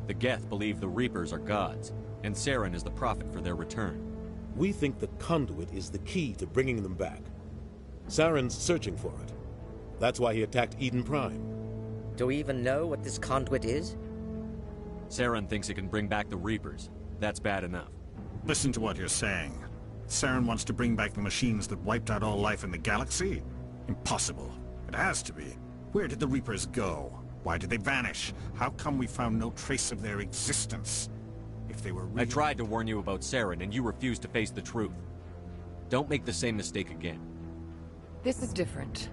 The Geth believe the Reapers are gods, and Saren is the prophet for their return. We think the conduit is the key to bringing them back. Saren's searching for it. That's why he attacked Eden Prime. Do we even know what this conduit is? Saren thinks it can bring back the Reapers. That's bad enough. Listen to what you're saying. Saren wants to bring back the machines that wiped out all life in the galaxy? Impossible. It has to be. Where did the Reapers go? Why did they vanish? How come we found no trace of their existence? If they were I tried to warn you about Saren, and you refused to face the truth. Don't make the same mistake again. This is different.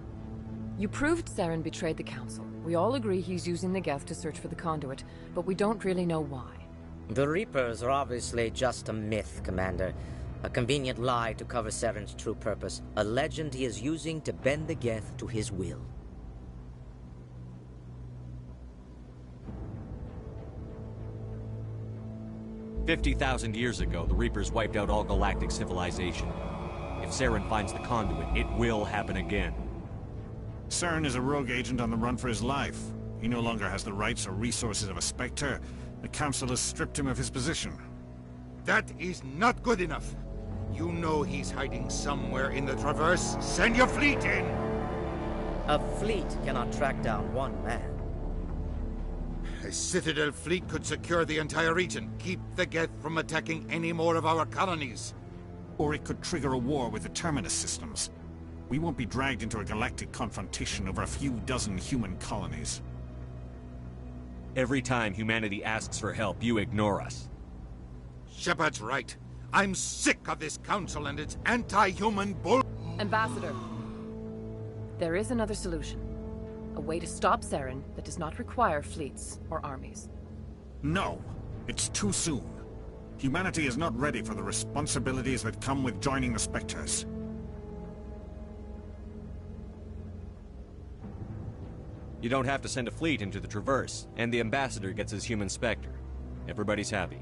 You proved Saren betrayed the Council. We all agree he's using the Geth to search for the conduit, but we don't really know why. The Reapers are obviously just a myth, Commander. A convenient lie to cover Saren's true purpose. A legend he is using to bend the Geth to his will. "50,000 years ago, the Reapers wiped out all galactic civilization. If Saren finds the conduit, it will happen again. Saren is a rogue agent on the run for his life. He no longer has the rights or resources of a Spectre. The Council has stripped him of his position. That is not good enough. You know he's hiding somewhere in the Traverse. Send your fleet in! A fleet cannot track down one man. A Citadel fleet could secure the entire region, keep the Geth from attacking any more of our colonies. Or it could trigger a war with the Terminus systems. We won't be dragged into a galactic confrontation over a few dozen human colonies. Every time humanity asks for help, you ignore us. Shepard's right. I'm sick of this council and its anti-human bull— Ambassador, there is another solution. A way to stop Saren that does not require fleets or armies. No, it's too soon. Humanity is not ready for the responsibilities that come with joining the Spectres. You don't have to send a fleet into the Traverse, and the Ambassador gets his human Spectre. Everybody's happy.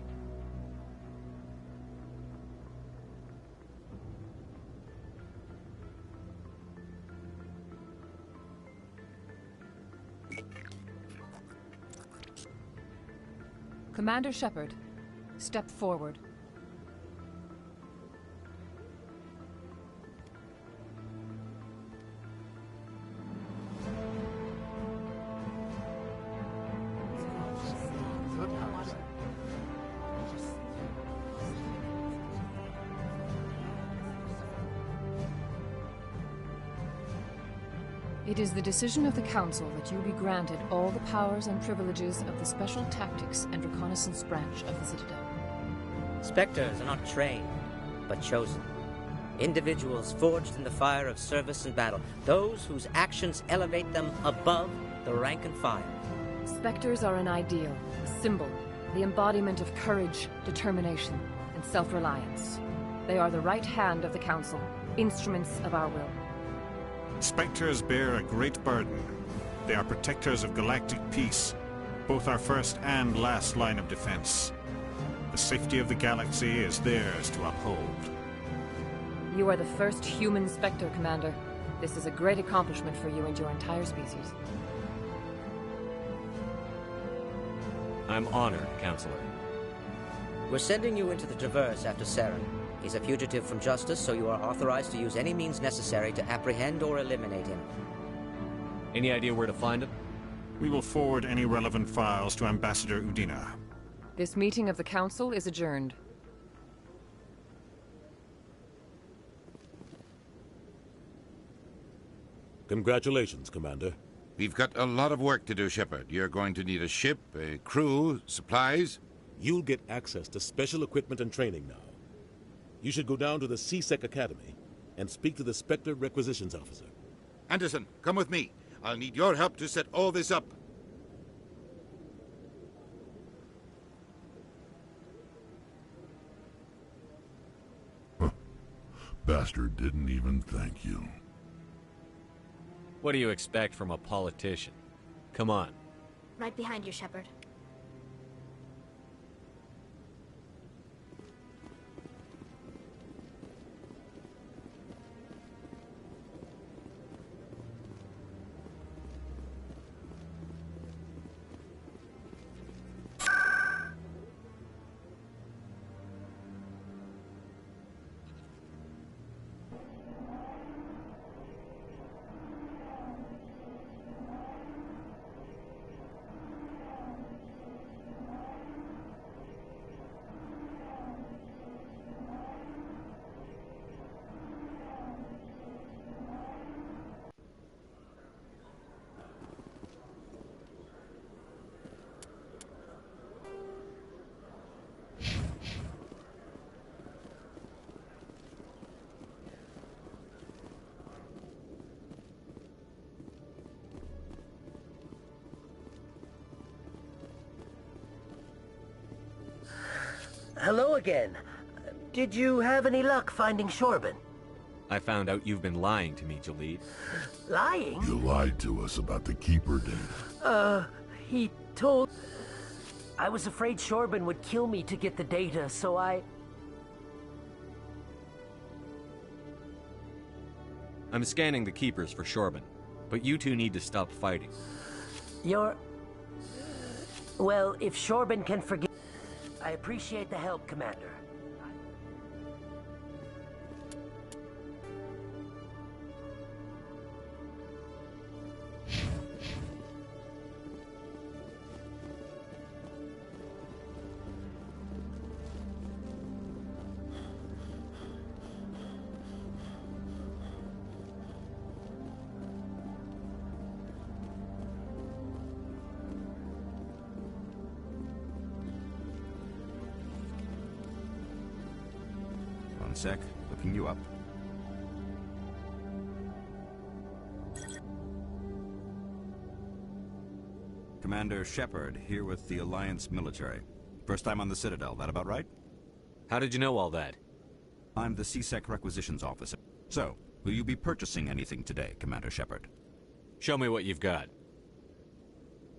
Commander Shepard, step forward. It is the decision of the Council that you be granted all the powers and privileges of the Special Tactics and Reconnaissance branch of the Citadel. Spectres are not trained, but chosen. Individuals forged in the fire of service and battle. Those whose actions elevate them above the rank and file. Spectres are an ideal, a symbol, the embodiment of courage, determination, and self-reliance. They are the right hand of the Council, instruments of our will. Spectres bear a great burden. They are protectors of galactic peace, both our first and last line of defense. The safety of the galaxy is theirs to uphold. You are the first human Spectre, Commander. This is a great accomplishment for you and your entire species. I'm honored, Counselor. We're sending you into the Traverse after Saren. He's a fugitive from justice, so you are authorized to use any means necessary to apprehend or eliminate him. Any idea where to find him? We will forward any relevant files to Ambassador Udina. This meeting of the Council is adjourned. Congratulations, Commander. We've got a lot of work to do, Shepard. You're going to need a ship, a crew, supplies. You'll get access to special equipment and training now. You should go down to the C-Sec Academy and speak to the Spectre Requisitions Officer. Anderson, come with me. I'll need your help to set all this up. Bastard didn't even thank you. What do you expect from a politician? Come on. Right behind you, Shepard. Hello again. Did you have any luck finding Shorban? I found out you've been lying to me, Jalid. Lying? You lied to us about the Keeper data. He told... I was afraid Shorban would kill me to get the data, so I... I'm scanning the Keepers for Shorban, but you two need to stop fighting. You're... Well, if Shorban can forgive... I appreciate the help, Commander. One sec, looking you up. Commander Shepard, here with the Alliance military. First time on the Citadel, that about right? How did you know all that? I'm the C-Sec Requisitions Officer. So, will you be purchasing anything today, Commander Shepard? Show me what you've got.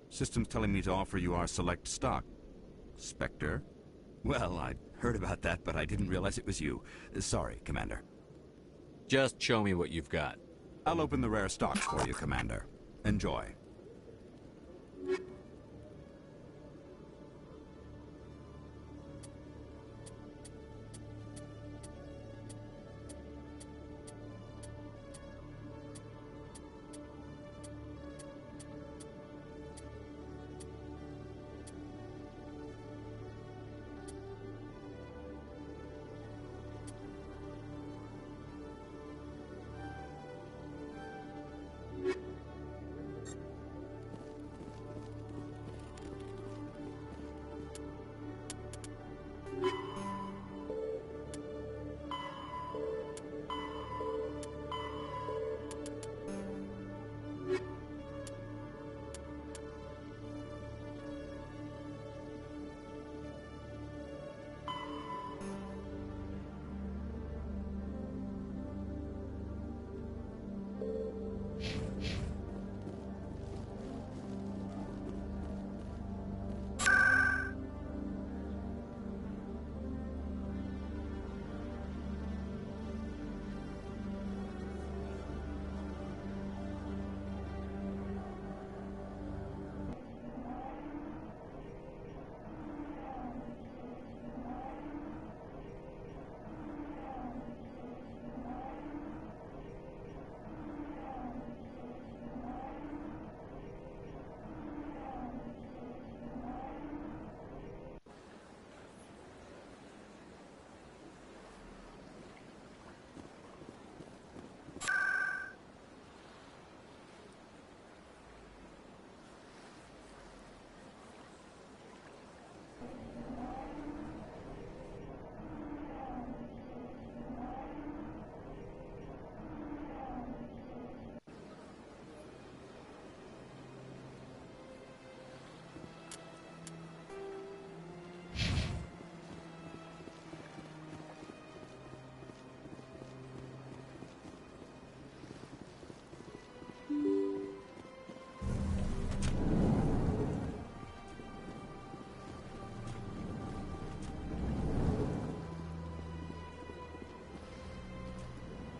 System's telling me to offer you our select stock. Spectre? Well, I heard about that, but I didn't realize it was you. Sorry, Commander. Just show me what you've got. I'll open the rare stocks for you, Commander. Enjoy.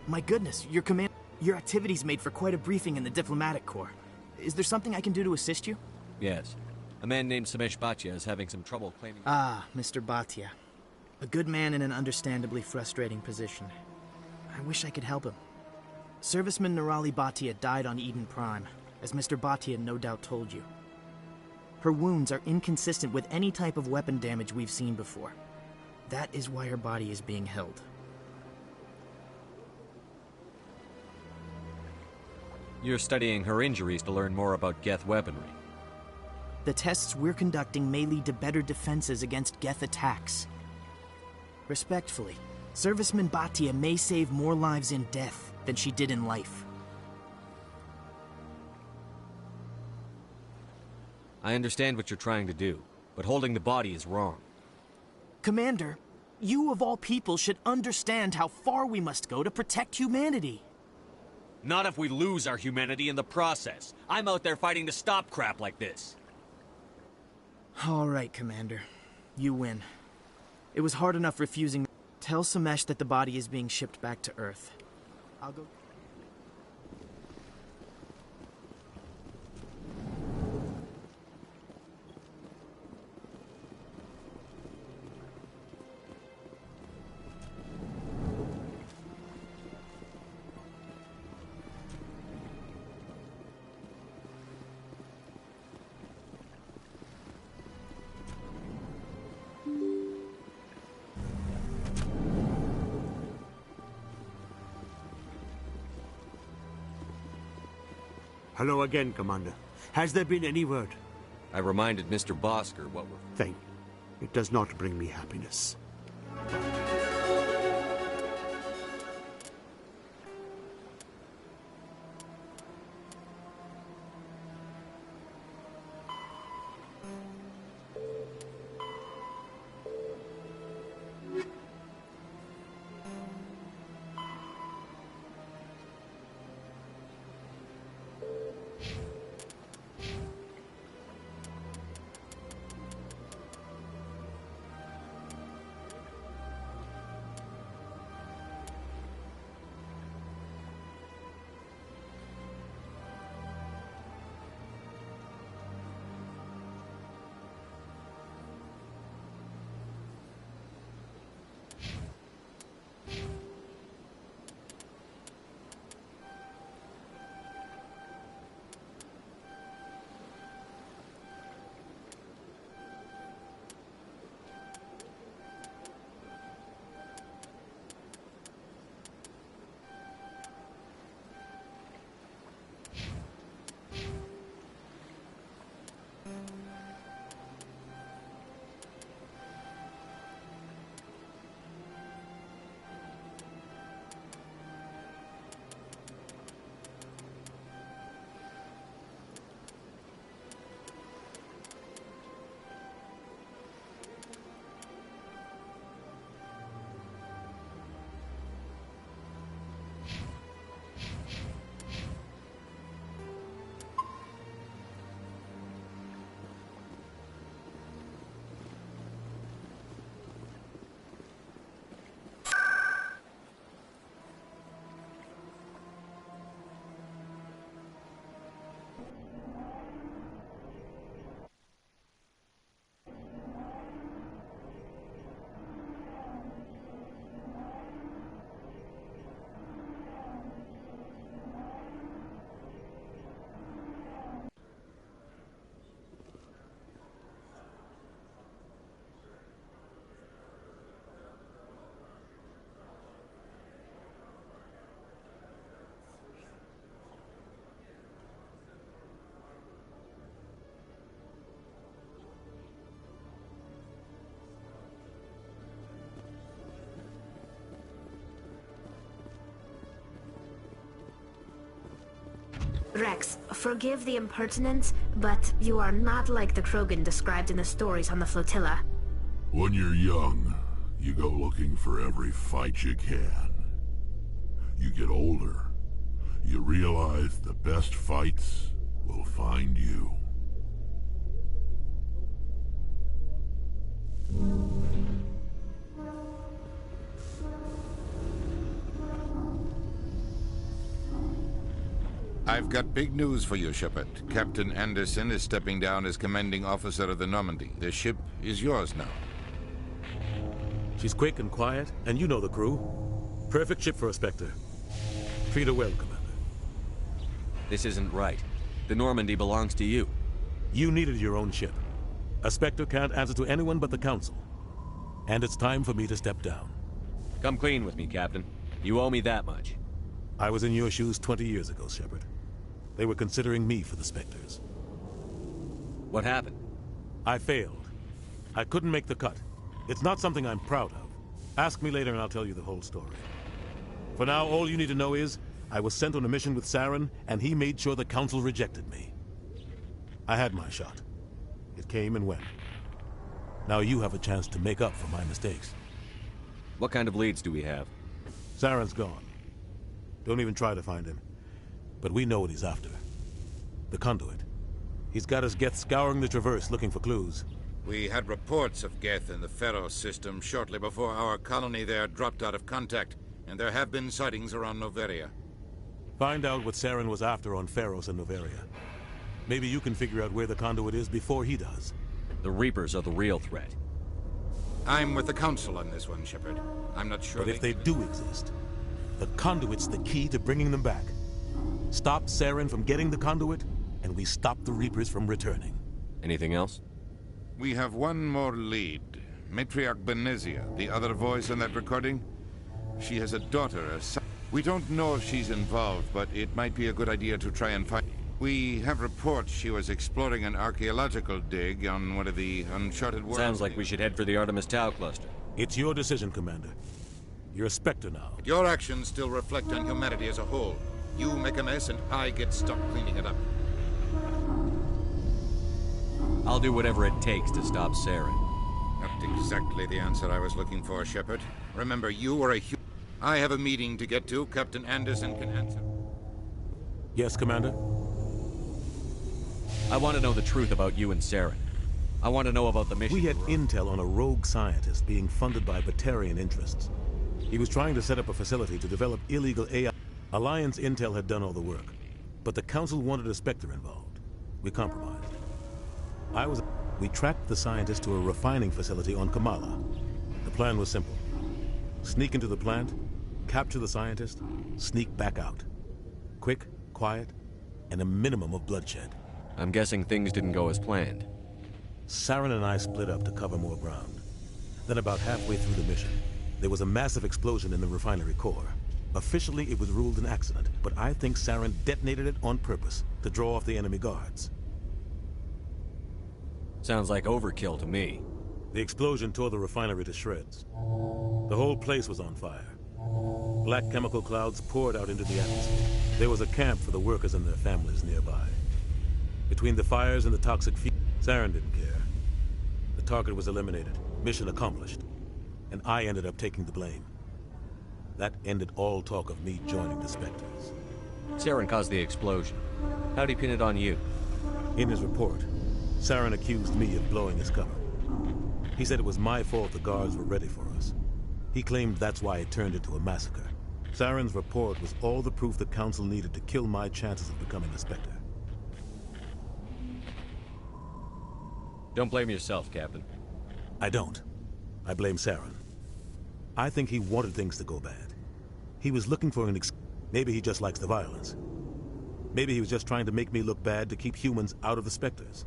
My goodness, your activities made for quite a briefing in the Diplomatic Corps. Is there something I can do to assist you? Yes. A man named Samesh Bhatia is having some trouble claiming... Ah, Mr. Bhatia. A good man in an understandably frustrating position. I wish I could help him. Serviceman Nirali Bhatia died on Eden Prime, as Mr. Bhatia no doubt told you. Her wounds are inconsistent with any type of weapon damage we've seen before. That is why her body is being held. You're studying her injuries to learn more about Geth weaponry. The tests we're conducting may lead to better defenses against Geth attacks. Respectfully, Serviceman Bhatia may save more lives in death than she did in life. I understand what you're trying to do, but holding the body is wrong. Commander, you of all people should understand how far we must go to protect humanity. Not if we lose our humanity in the process. I'm out there fighting to stop crap like this. All right, Commander. You win. It was hard enough refusing. Tell Samesh that the body is being shipped back to Earth. I'll go... Hello again, Commander. Has there been any word? I reminded Mr. Bosker what we're... Thank you. It does not bring me happiness. Rex, forgive the impertinence, but you are not like the Krogan described in the stories on the flotilla. When you're young, you go looking for every fight you can. You get older, you realize the best fights will find you. I've got big news for you, Shepard. Captain Anderson is stepping down as commanding officer of the Normandy. The ship is yours now. She's quick and quiet, and you know the crew. Perfect ship for a Spectre. Treat her well, Commander. This isn't right. The Normandy belongs to you. You needed your own ship. A Spectre can't answer to anyone but the Council. And it's time for me to step down. Come clean with me, Captain. You owe me that much. I was in your shoes 20 years ago, Shepard. They were considering me for the Spectres. What happened? I failed. I couldn't make the cut. It's not something I'm proud of. Ask me later and I'll tell you the whole story. For now, all you need to know is, I was sent on a mission with Saren, and he made sure the Council rejected me. I had my shot. It came and went. Now you have a chance to make up for my mistakes. What kind of leads do we have? Saren's gone. Don't even try to find him. But we know what he's after. The conduit. He's got his Geth scouring the Traverse looking for clues. We had reports of Geth in the Pharos system shortly before our colony there dropped out of contact, and there have been sightings around Noveria. Find out what Saren was after on Pharos and Noveria. Maybe you can figure out where the conduit is before he does. The Reapers are the real threat. I'm with the Council on this one, Shepard. I'm not sure. But if they do exist, the conduit's the key to bringing them back. Stop Saren from getting the conduit, and we stop the Reapers from returning. Anything else? We have one more lead. Matriarch Benezia, the other voice on that recording. She has a daughter, a son. We don't know if she's involved, but it might be a good idea to try and find... We have reports she was exploring an archaeological dig on one of the uncharted worlds. Sounds like we should head for the Artemis Tau cluster. It's your decision, Commander. You're a Spectre now. Your actions still reflect on humanity as a whole. You make a mess and I get stuck cleaning it up. I'll do whatever it takes to stop Saren. Not exactly the answer I was looking for, Shepard. Remember, you are a human. I have a meeting to get to. Captain Anderson can answer. Yes, Commander? I want to know the truth about you and Saren. I want to know about the mission. We had intel on a rogue scientist being funded by Batarian interests. He was trying to set up a facility to develop illegal AI. Alliance intel had done all the work, but the Council wanted a Spectre involved. We compromised. We tracked the scientist to a refining facility on Kamala. The plan was simple. Sneak into the plant, capture the scientist, sneak back out. Quick, quiet, and a minimum of bloodshed. I'm guessing things didn't go as planned. Saren and I split up to cover more ground. Then about halfway through the mission, there was a massive explosion in the refinery core. Officially, it was ruled an accident, but I think Saren detonated it on purpose to draw off the enemy guards. Sounds like overkill to me. The explosion tore the refinery to shreds. The whole place was on fire. Black chemical clouds poured out into the atmosphere. There was a camp for the workers and their families nearby. Between the fires and the toxic fumes, Saren didn't care. The target was eliminated, mission accomplished, and I ended up taking the blame. That ended all talk of me joining the Spectres. Saren caused the explosion. How'd he pin it on you? In his report, Saren accused me of blowing his cover. He said it was my fault the guards were ready for us. He claimed that's why it turned into a massacre. Saren's report was all the proof the Council needed to kill my chances of becoming a Spectre. Don't blame yourself, Captain. I don't. I blame Saren. I think he wanted things to go bad. He was looking for an Maybe he just likes the violence. Maybe he was just trying to make me look bad to keep humans out of the Spectres.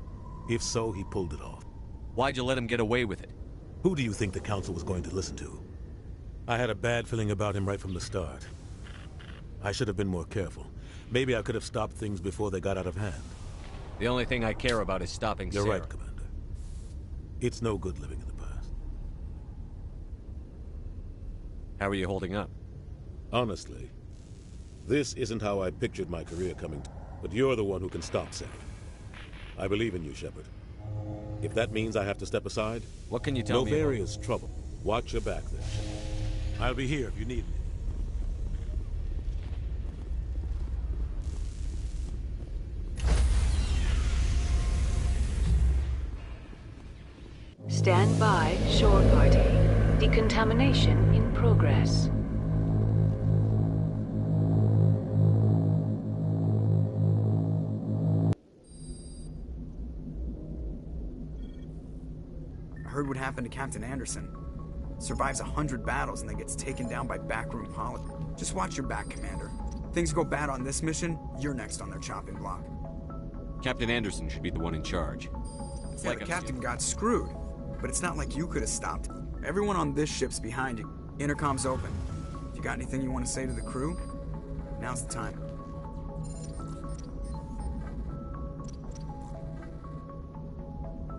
If so, he pulled it off. Why'd you let him get away with it? Who do you think the Council was going to listen to? I had a bad feeling about him right from the start. I should have been more careful. Maybe I could have stopped things before they got out of hand. The only thing I care about is stopping Saren. You're right, Commander. It's no good living in the past. How are you holding up? Honestly, this isn't how I pictured my career coming to, but you're the one who can stop Saren. I believe in you, Shepard. If that means I have to step aside... What can you tell me? Novaria's trouble. Watch your back there, Shepard. I'll be here if you need me. Stand by, shore party. Decontamination in progress. I heard what happened to Captain Anderson. Survives 100 battles and then gets taken down by backroom politics. Just watch your back, Commander. Things go bad on this mission, you're next on their chopping block. Captain Anderson should be the one in charge. It's like the captain got screwed, but it's not like you could have stopped. Everyone on this ship's behind you. Intercom's open. If you got anything you want to say to the crew, now's the time.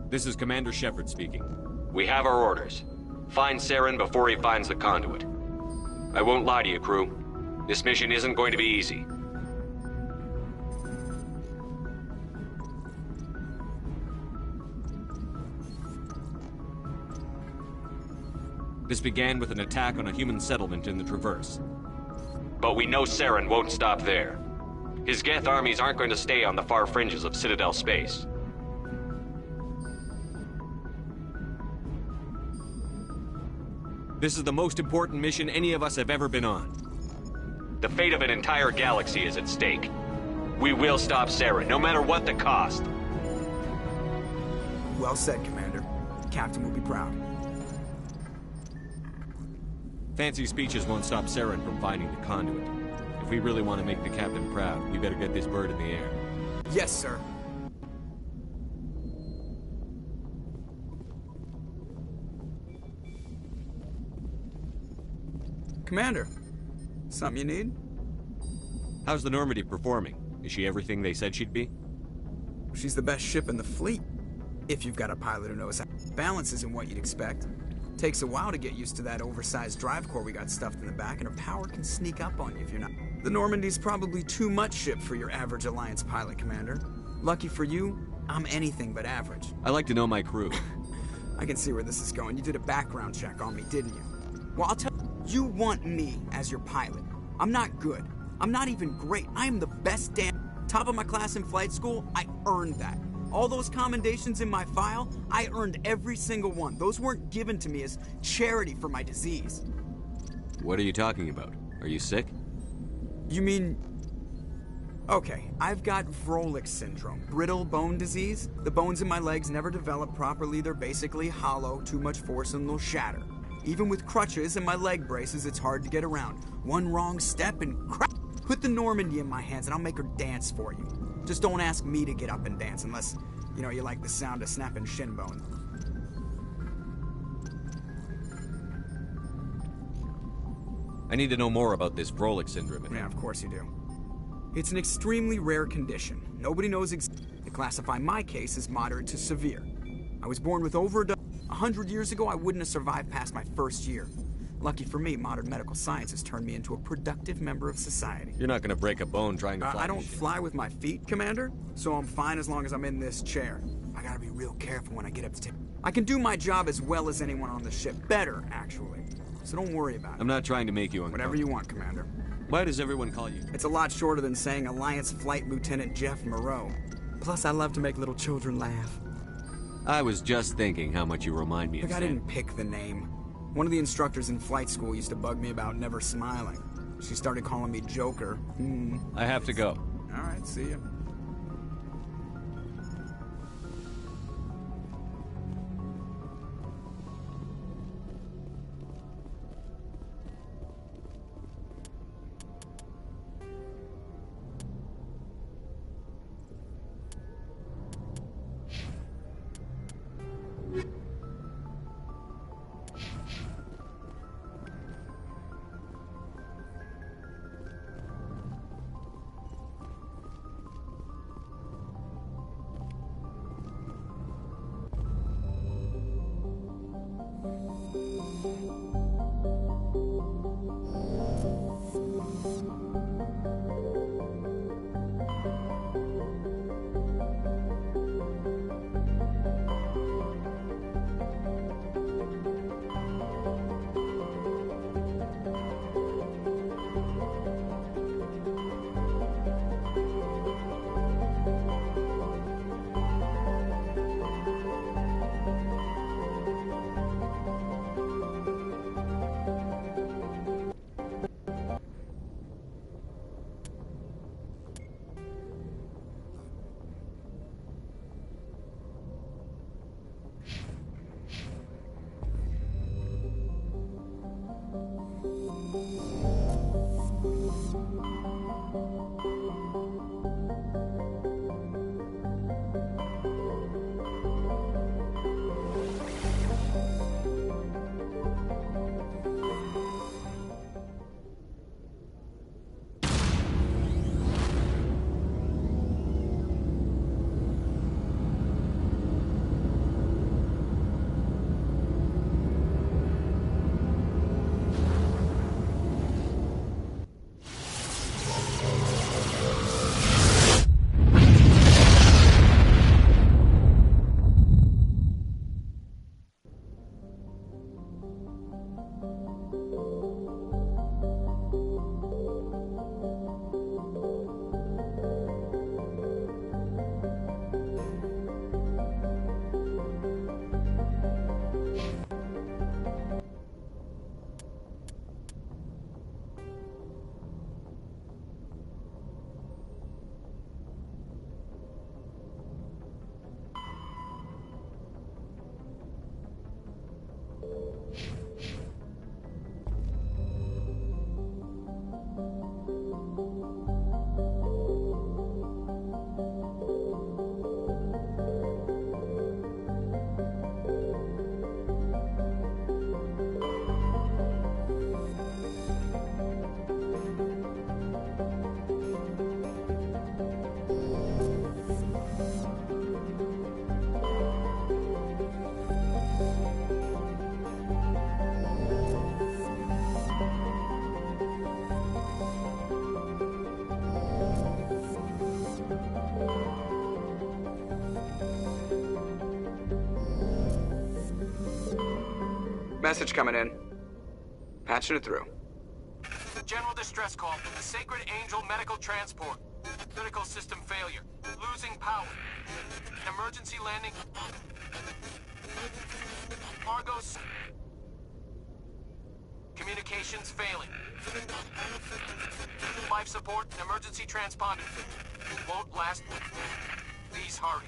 This is Commander Shepard speaking. We have our orders. Find Saren before he finds the conduit. I won't lie to you, crew. This mission isn't going to be easy. This began with an attack on a human settlement in the Traverse. But we know Saren won't stop there. His Geth armies aren't going to stay on the far fringes of Citadel space. This is the most important mission any of us have ever been on. The fate of an entire galaxy is at stake. We will stop Saren, no matter what the cost. Well said, Commander. The Captain will be proud. Fancy speeches won't stop Saren from finding the conduit. If we really want to make the Captain proud, we better get this bird in the air. Yes, sir. Commander, something you need? How's the Normandy performing? Is she everything they said she'd be? She's the best ship in the fleet. If you've got a pilot who knows how. Balance isn't what you'd expect. Takes a while to get used to that oversized drive core we got stuffed in the back, and her power can sneak up on you if you're not. The Normandy's probably too much ship for your average Alliance pilot, Commander. Lucky for you, I'm anything but average. I like to know my crew. I can see where this is going. You did a background check on me, didn't you? Well, I'll tell you, you want me as your pilot. I'm not good. I'm not even great. I am the best damn top of my class in flight school. I earned that. All those commendations in my file, I earned every single one. Those weren't given to me as charity for my disease. What are you talking about? Are you sick? You mean... Okay, I've got Vrolik syndrome, brittle bone disease. The bones in my legs never develop properly. They're basically hollow, too much force and they'll shatter. Even with crutches and my leg braces, it's hard to get around. One wrong step and crap. Put the Normandy in my hands and I'll make her dance for you. Just don't ask me to get up and dance unless, you know, you like the sound of snapping shin bones. I need to know more about this Vrolik syndrome. Yeah, of course you do. It's an extremely rare condition. Nobody knows exactly. They classify my case as moderate to severe. I was born with over 100 years ago, I wouldn't have survived past my first year. Lucky for me, modern medical science has turned me into a productive member of society. You're not gonna break a bone trying to fly. I don't fly with my feet, Commander, so I'm fine as long as I'm in this chair. I gotta be real careful when I get up to take. I can do my job as well as anyone on the ship. Better, actually. So don't worry about it. I'm not trying to make you uncomfortable. Whatever you want, Commander. Why does everyone call you? It's a lot shorter than saying Alliance Flight Lieutenant Jeff Moreau. Plus, I love to make little children laugh. I was just thinking how much you remind me of Look, I didn't pick the name. One of the instructors in flight school used to bug me about never smiling. She started calling me Joker. I have to go. All right, see ya. Message coming in. Patching it through. General distress call from the Sacred Angel Medical Transport. Critical system failure. Losing power. Emergency landing. Argos. Communications failing. Life support and emergency transponder. Won't last. Please hurry.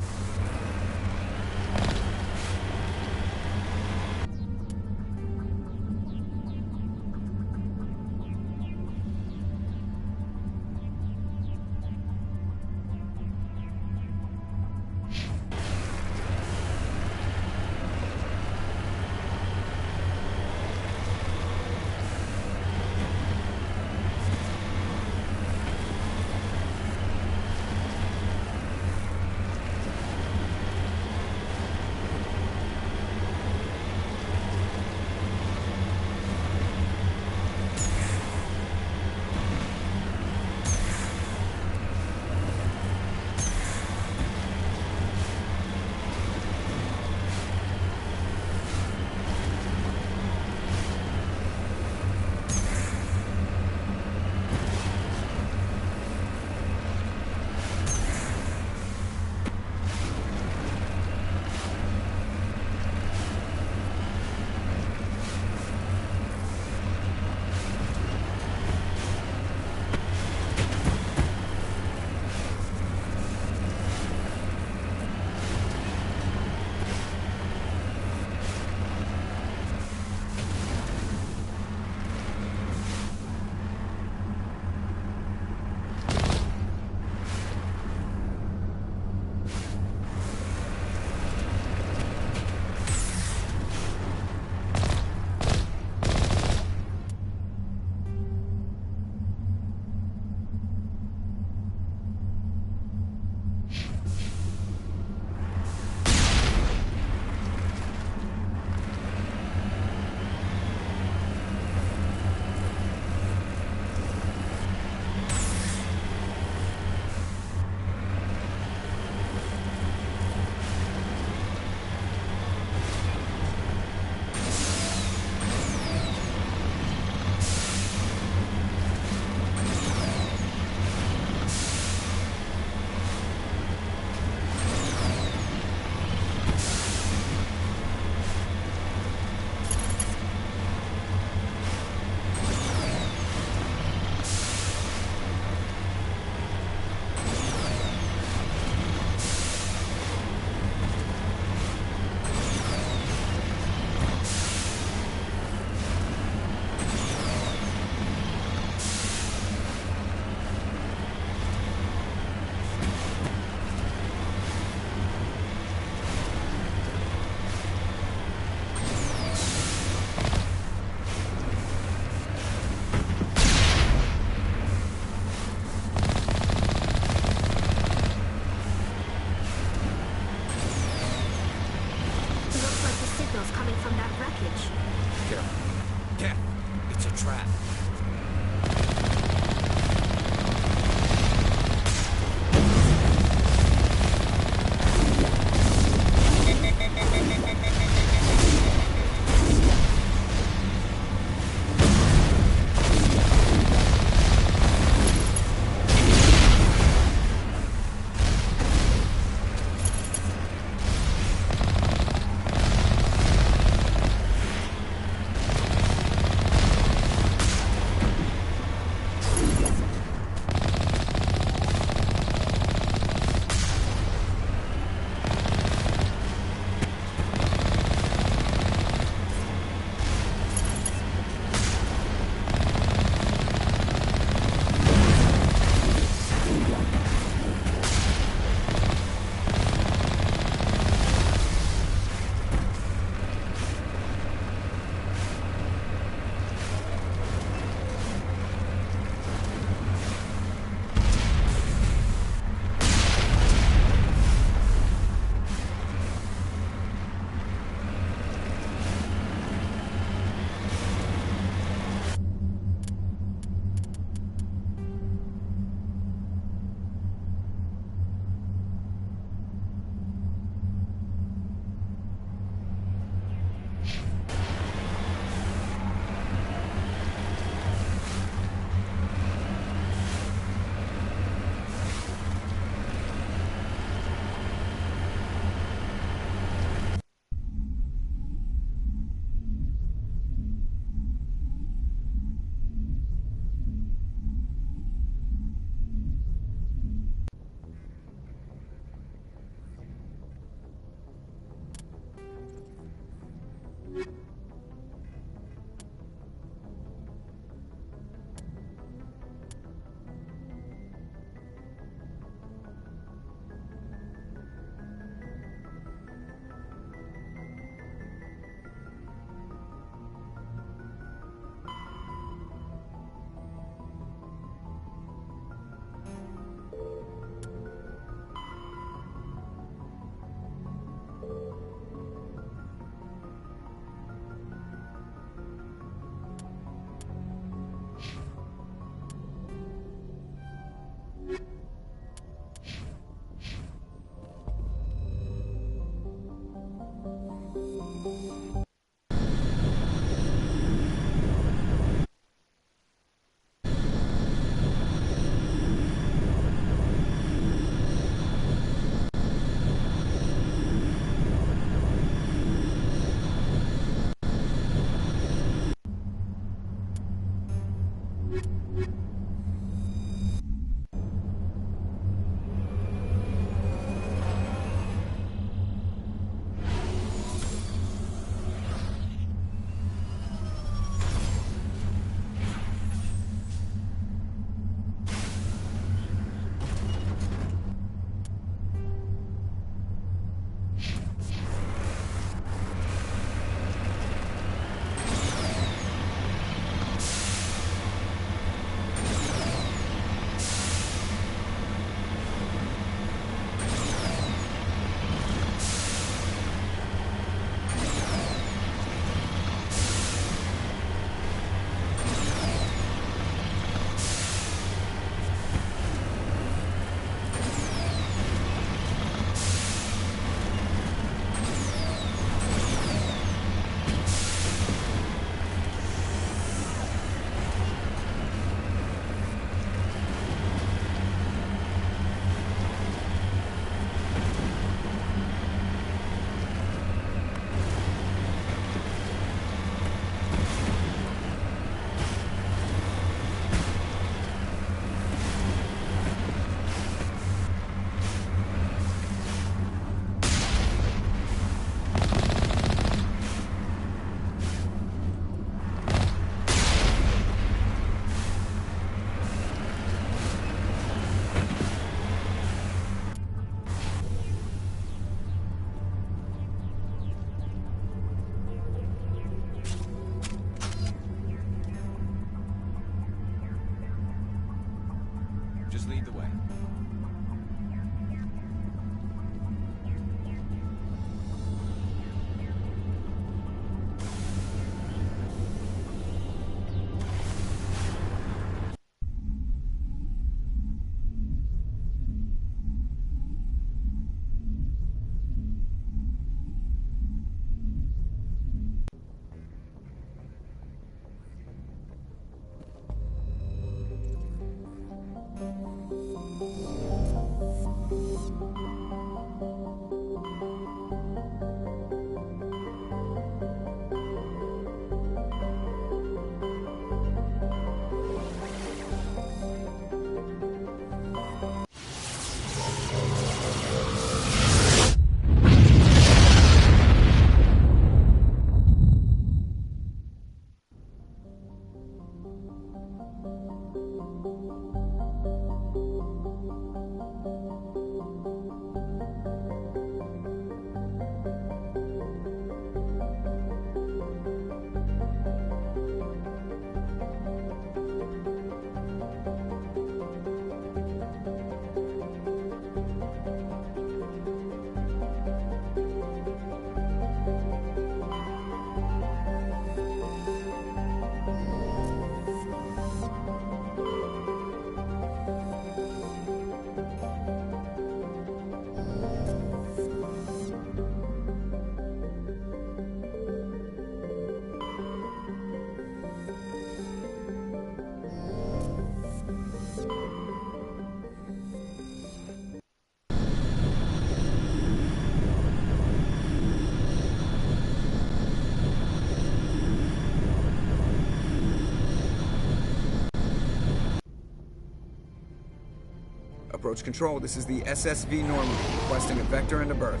Approach Control, this is the SSV Normandy, requesting a vector and a berth.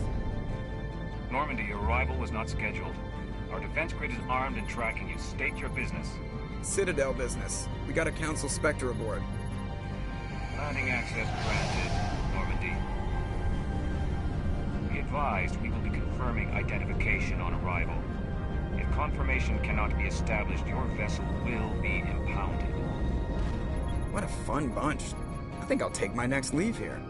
Normandy, your arrival was not scheduled. Our defense grid is armed and tracking you. State your business. Citadel business. We got a Council Spectre aboard. Landing access granted, Normandy. Be advised, we will be confirming identification on arrival. If confirmation cannot be established, your vessel will be impounded. What a fun bunch. I think I'll take my next leave here.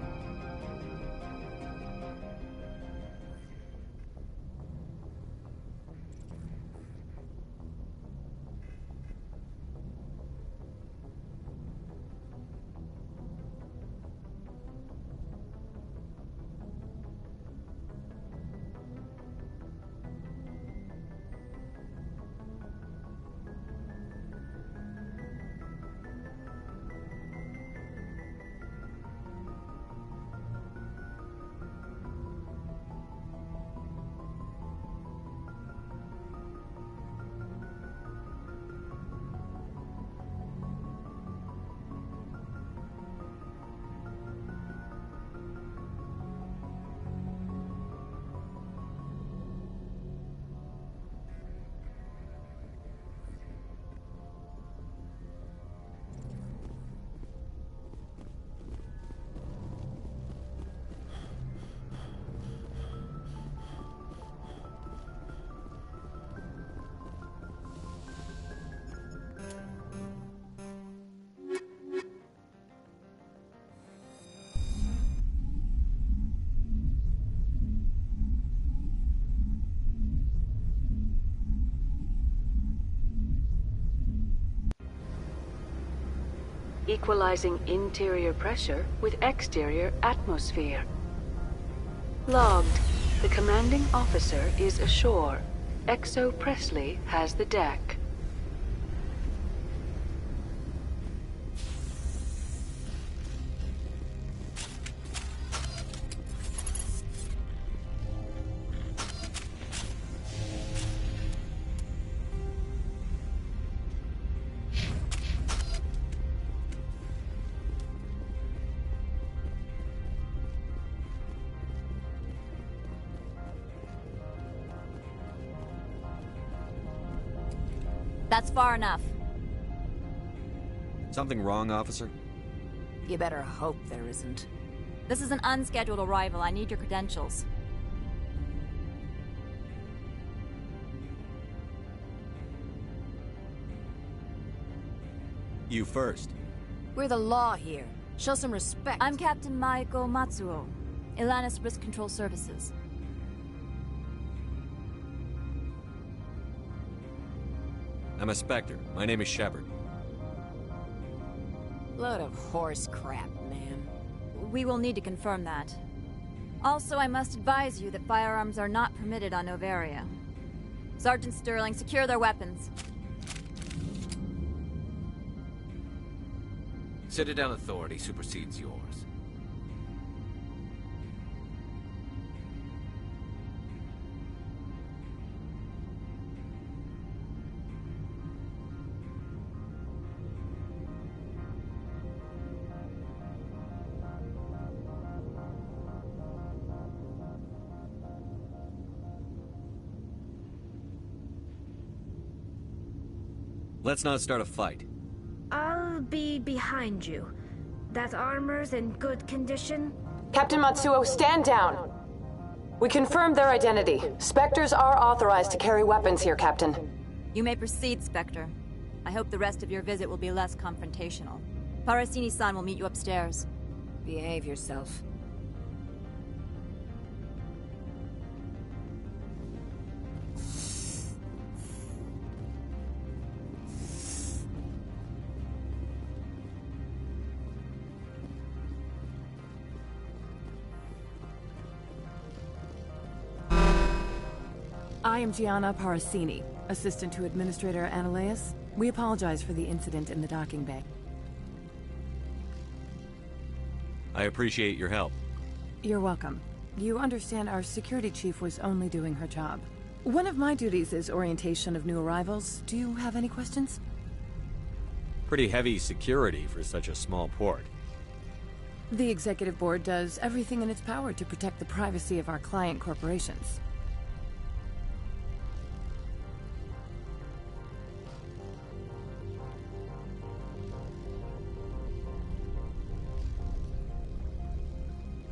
Equalizing interior pressure with exterior atmosphere. Logged. The commanding officer is ashore. Exo Presley has the deck. That's far enough. Something wrong, officer? You better hope there isn't. This is an unscheduled arrival. I need your credentials. You first. We're the law here. Show some respect. I'm Captain Maiko Matsuo, Ilanis Risk Control Services. I'm a Spectre. My name is Shepard. Load of horse crap, man. We will need to confirm that. Also, I must advise you that firearms are not permitted on Noveria. Sergeant Sterling, secure their weapons. Citadel authority supersedes yours. Let's not start a fight. I'll be behind you. That armor's in good condition? Captain Matsuo, stand down! We confirmed their identity. Spectres are authorized to carry weapons here, Captain. You may proceed, Spectre. I hope the rest of your visit will be less confrontational. Parasini-san will meet you upstairs. Behave yourself. I am Gianna Parasini, assistant to Administrator Ananias. We apologize for the incident in the docking bay. I appreciate your help. You're welcome. You understand our security chief was only doing her job. One of my duties is orientation of new arrivals. Do you have any questions? Pretty heavy security for such a small port. The Executive Board does everything in its power to protect the privacy of our client corporations.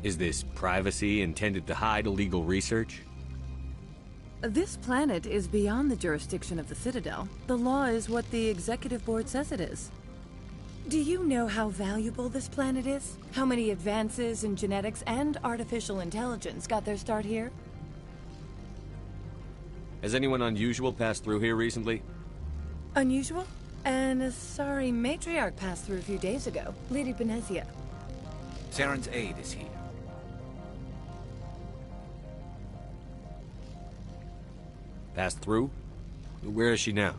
Is this privacy intended to hide illegal research? This planet is beyond the jurisdiction of the Citadel. The law is what the Executive Board says it is. Do you know how valuable this planet is? How many advances in genetics and artificial intelligence got their start here? Has anyone unusual passed through here recently? Unusual? An Asari matriarch passed through a few days ago. Lady Benezia. Saren's aide is here. Passed through? Where is she now?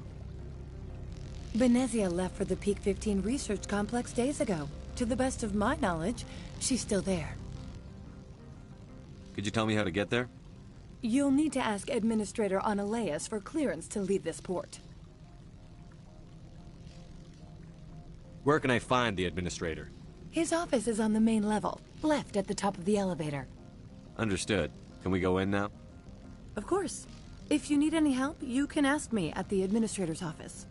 Benezia left for the Peak 15 research complex days ago. To the best of my knowledge, she's still there. Could you tell me how to get there? You'll need to ask Administrator Oneleus for clearance to leave this port. Where can I find the Administrator? His office is on the main level, left at the top of the elevator. Understood. Can we go in now? Of course. If you need any help, you can ask me at the Administrator's office.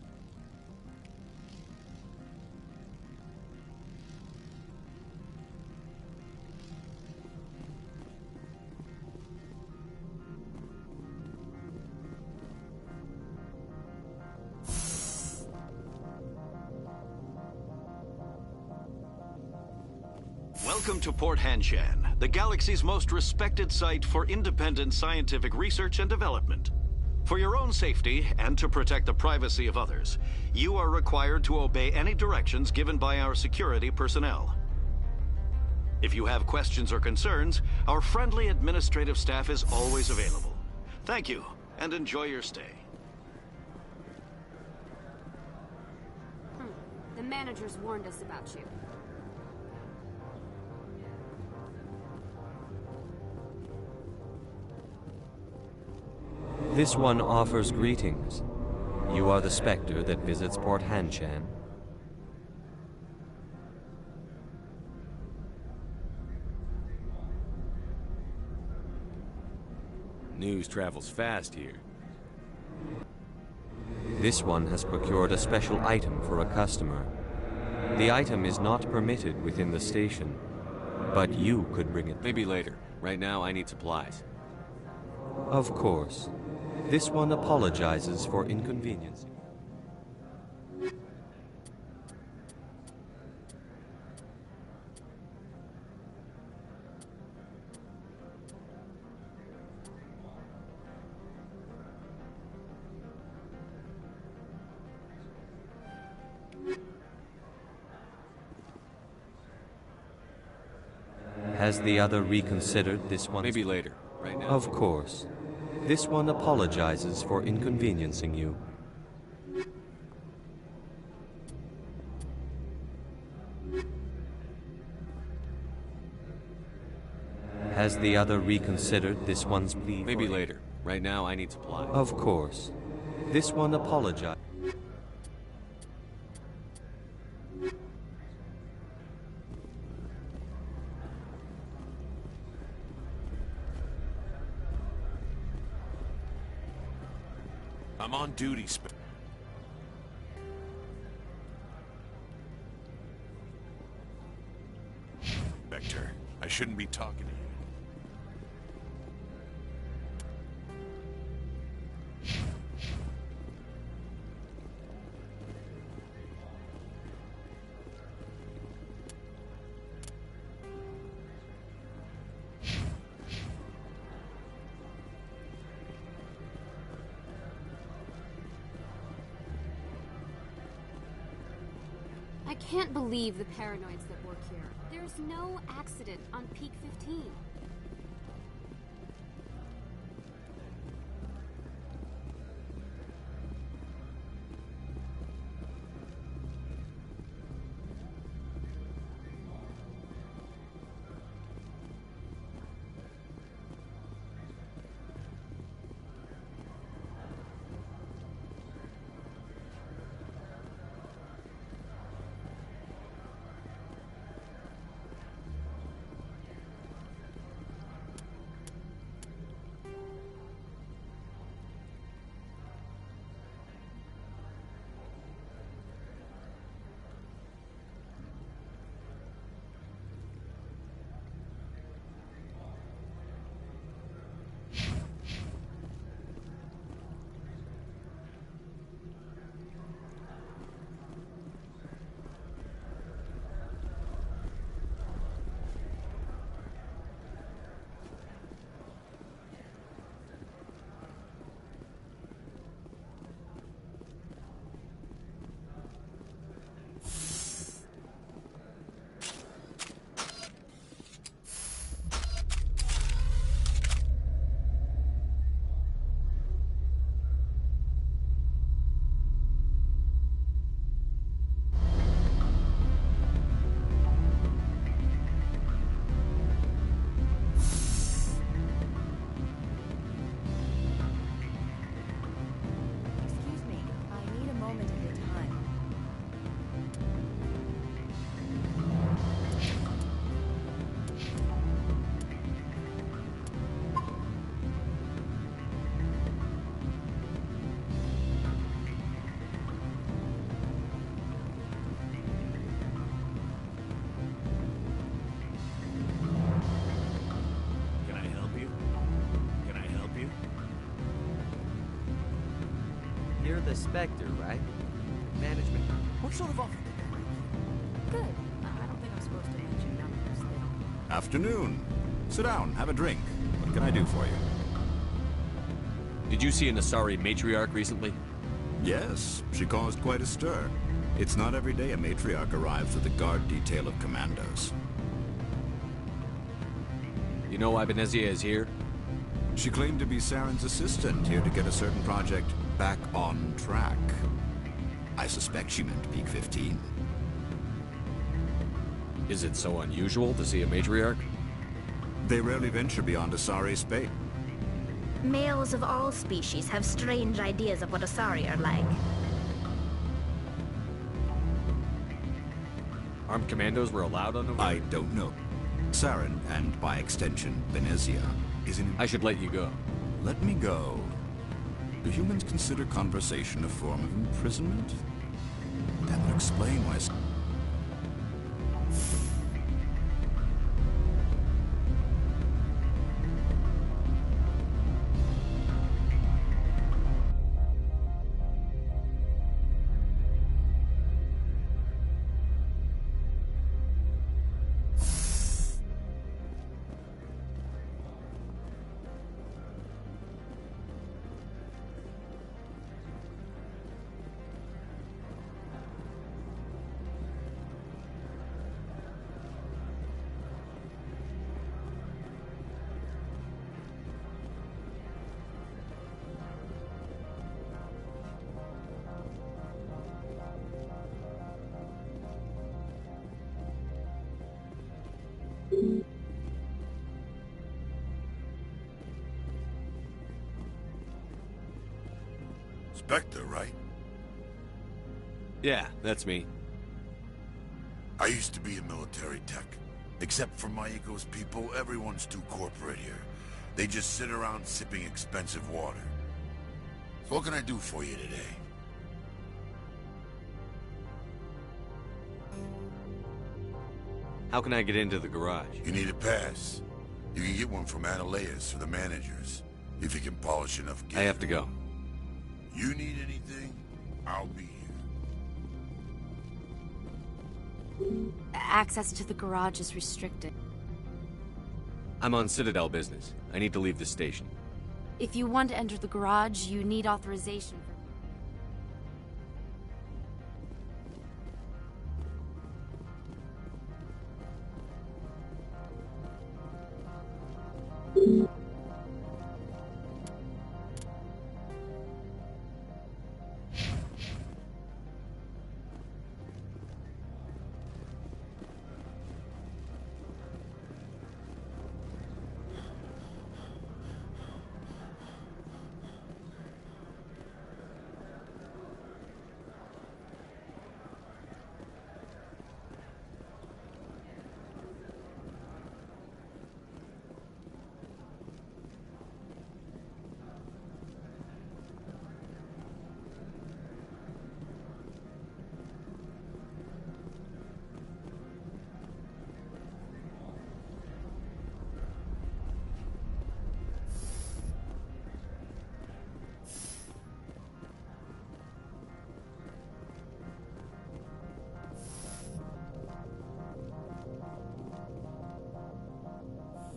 Welcome to Port Hanshan, the galaxy's most respected site for independent scientific research and development. For your own safety and to protect the privacy of others, you are required to obey any directions given by our security personnel. If you have questions or concerns, our friendly administrative staff is always available. Thank you, and enjoy your stay. The managers warned us about you. This one offers greetings. You are the Spectre that visits Port Hanshan. News travels fast here. This one has procured a special item for a customer. The item is not permitted within the station, but you could bring it. Maybe later. Right now, I need supplies. Of course. This one apologizes for inconvenience. Has the other reconsidered this one? Maybe later. Right now. Of course. This one apologizes for inconveniencing you. Has the other reconsidered this one's plea? Maybe later. Right now, I need supplies. Of course. This one apologizes. I'm on duty, Spectre. I shouldn't be talking to you. I can't believe the paranoids that work here. There's no accident on Peak 15. You're the Spectre, right? Management. What sort of offer? Good. I don't think I'm supposed to mention numbers. They don't. Afternoon. Sit down, have a drink. What can I do for you? Did you see an Asari matriarch recently? Yes, she caused quite a stir. It's not every day a matriarch arrives with a guard detail of commandos. You know why Benezia is here? She claimed to be Saren's assistant, here to get a certain project back on track. I suspect she meant Peak 15. Is it so unusual to see a matriarch? They rarely venture beyond Asari space. Males of all species have strange ideas of what Asari are like. Armed commandos were allowed on Noveria? I don't know. Saren, and by extension, Benezia, is in... I should let you go. Let me go. Do humans consider conversation a form of imprisonment? That would explain why... Spectre, right? Yeah, that's me. I used to be in military tech. Except for my ego's people, everyone's too corporate here. They just sit around sipping expensive water. So what can I do for you today? How can I get into the garage? You need a pass. You can get one from Analeas or the managers, if you can polish enough gear. I have to go. You need anything, I'll be here. Access to the garage is restricted. I'm on Citadel business. I need to leave the station. If you want to enter the garage, you need authorization for...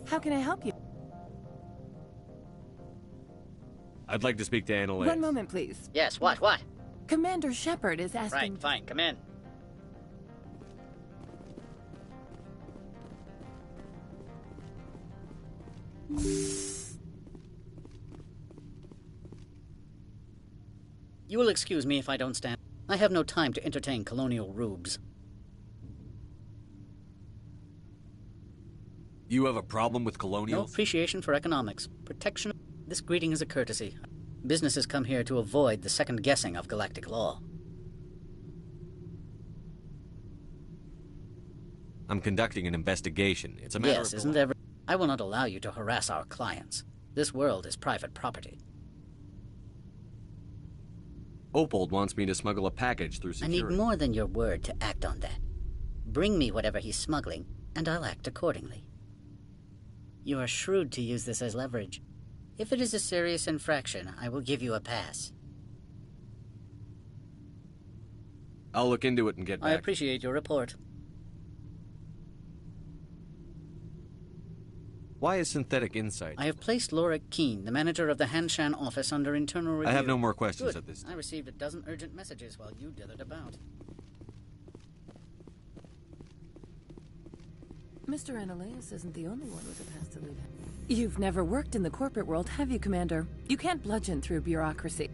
How can I help you? I'd like to speak to Analeas. One moment, please. Yes, what? Commander Shepard is asking... Right, fine, come in. You will excuse me if I don't stand. I have no time to entertain colonial rubes. You have a problem with colonials? No appreciation for economics. Protection. This greeting is a courtesy. Businesses come here to avoid the second guessing of galactic law. I'm conducting an investigation. It's a matter of... Yes, isn't there... I will not allow you to harass our clients. This world is private property. Opold wants me to smuggle a package through security. I need more than your word to act on that. Bring me whatever he's smuggling, and I'll act accordingly. You are shrewd to use this as leverage. If it is a serious infraction, I will give you a pass. I'll look into it and get back. I appreciate your report. Why is Synthetic Insight? I have placed Laura Keene, the manager of the Hanshan office, under internal review. I have no more questions Good. at this time. I received a dozen urgent messages while you dithered about. Mr. Ananias isn't the only one with a past to leave. You've never worked in the corporate world, have you, Commander? You can't bludgeon through bureaucracy.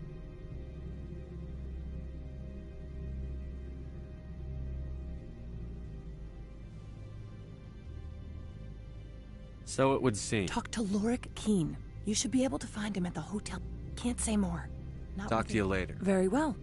So it would seem. Talk to Lorik Keene. You should be able to find him at the hotel. Can't say more. Not Talk to you later. Very well.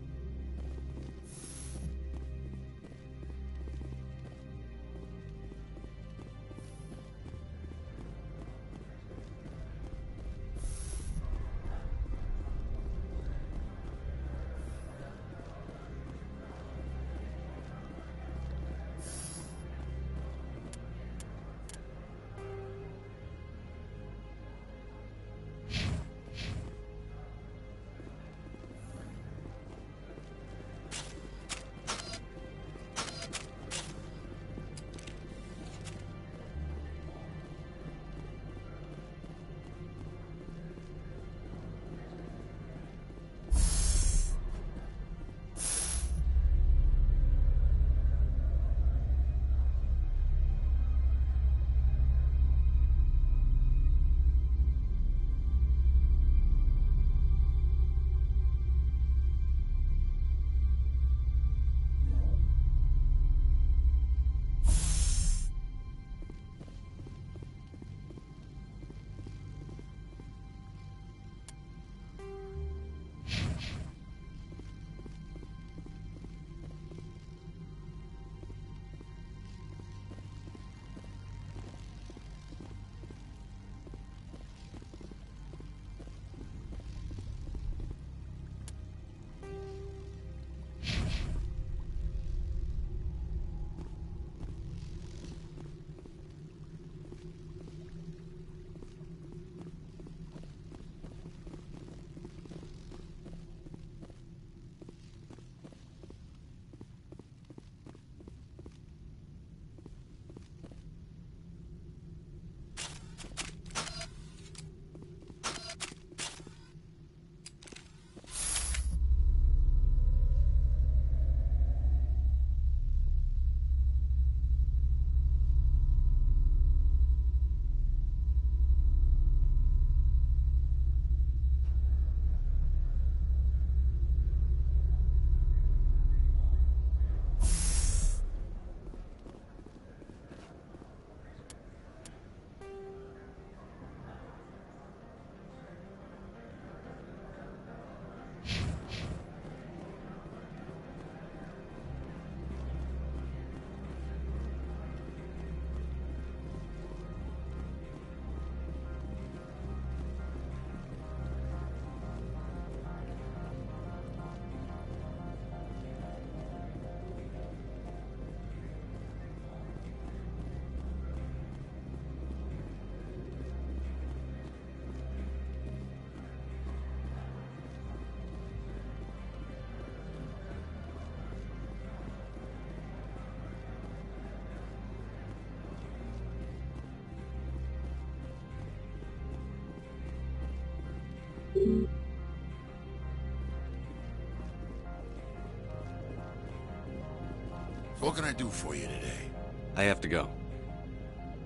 What can I do for you today? I have to go.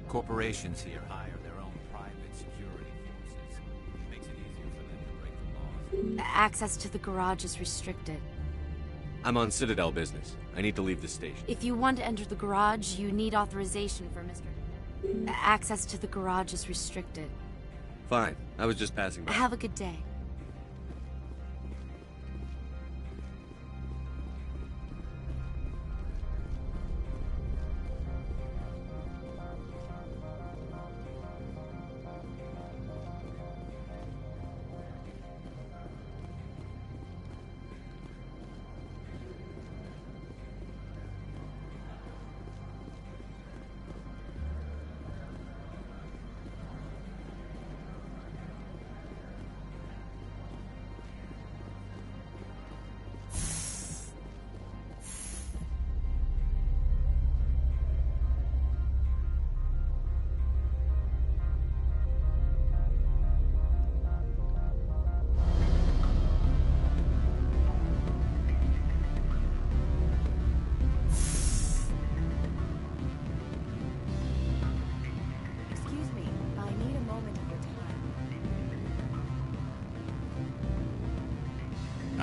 Corporations here hire their own private security forces. It makes it easier for them to break the laws. Access to the garage is restricted. I'm on Citadel business. I need to leave the station. If you want to enter the garage, you need authorization for Mr. Access to the garage is restricted. Fine. I was just passing by. Have a good day.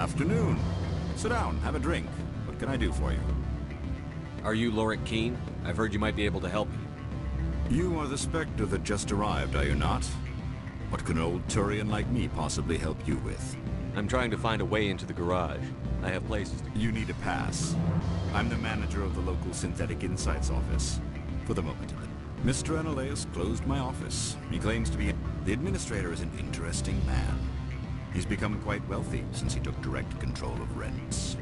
Afternoon. Sit down, have a drink. What can I do for you? Are you Lorik Keene? I've heard you might be able to help me. You are the Spectre that just arrived, are you not? What can an old Turian like me possibly help you with? I'm trying to find a way into the garage. I have places to... You need a pass. I'm the manager of the local Synthetic Insights office. For the moment. Mr. Analeas closed my office. He claims to be... The administrator is an interesting man. He's become quite wealthy since he took direct control of rents.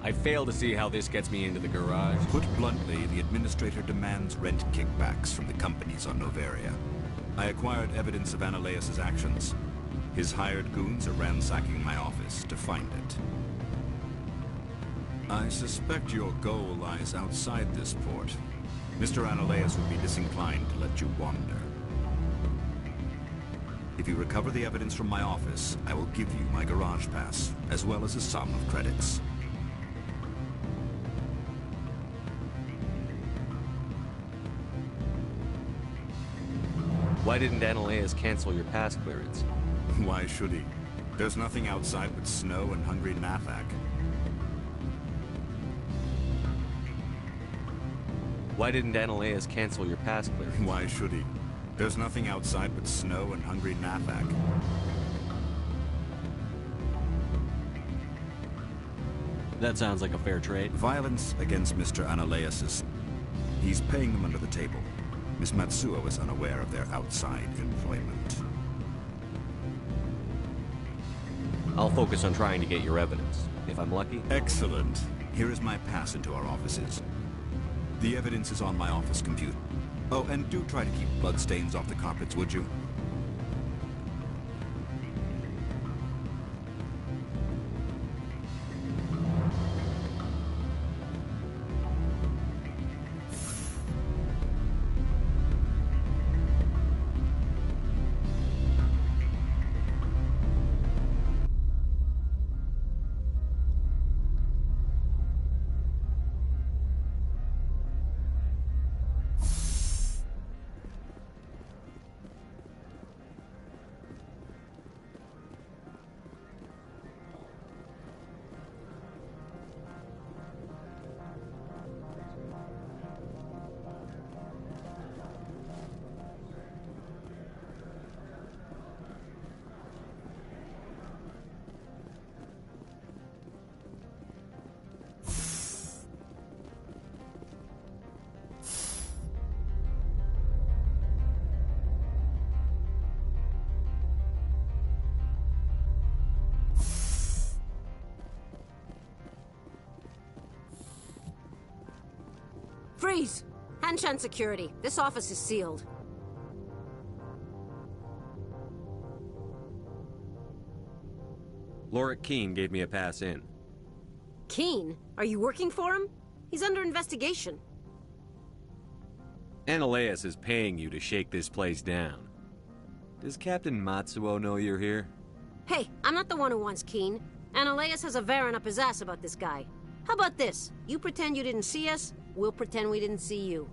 I fail to see how this gets me into the garage. Put bluntly, the administrator demands rent kickbacks from the companies on Noveria. I acquired evidence of Analeas' actions. His hired goons are ransacking my office to find it. I suspect your goal lies outside this port. Mr. Analeas would be disinclined to let you wander. If you recover the evidence from my office, I will give you my garage pass, as well as a sum of credits. Why didn't Analeas cancel your pass clearance? Why should he? There's nothing outside but snow and hungry Nathak. Why didn't Analeas cancel your pass clearance? Why should he? There's nothing outside but snow and hungry Nathak. That sounds like a fair trade. Violence against Mr. Analeas. He's paying them under the table. Miss Matsuo is unaware of their outside employment. I'll focus on trying to get your evidence. If I'm lucky... Excellent. Here is my pass into our offices. The evidence is on my office computer. Oh, and do try to keep bloodstains off the carpets, would you? Freeze! Hanshan security. This office is sealed. Lorik Keene gave me a pass in. Keene? Are you working for him? He's under investigation. Analeas is paying you to shake this place down. Does Captain Matsuo know you're here? Hey, I'm not the one who wants Keene. Analeas has a Varen up his ass about this guy. How about this? You pretend you didn't see us, we'll pretend we didn't see you.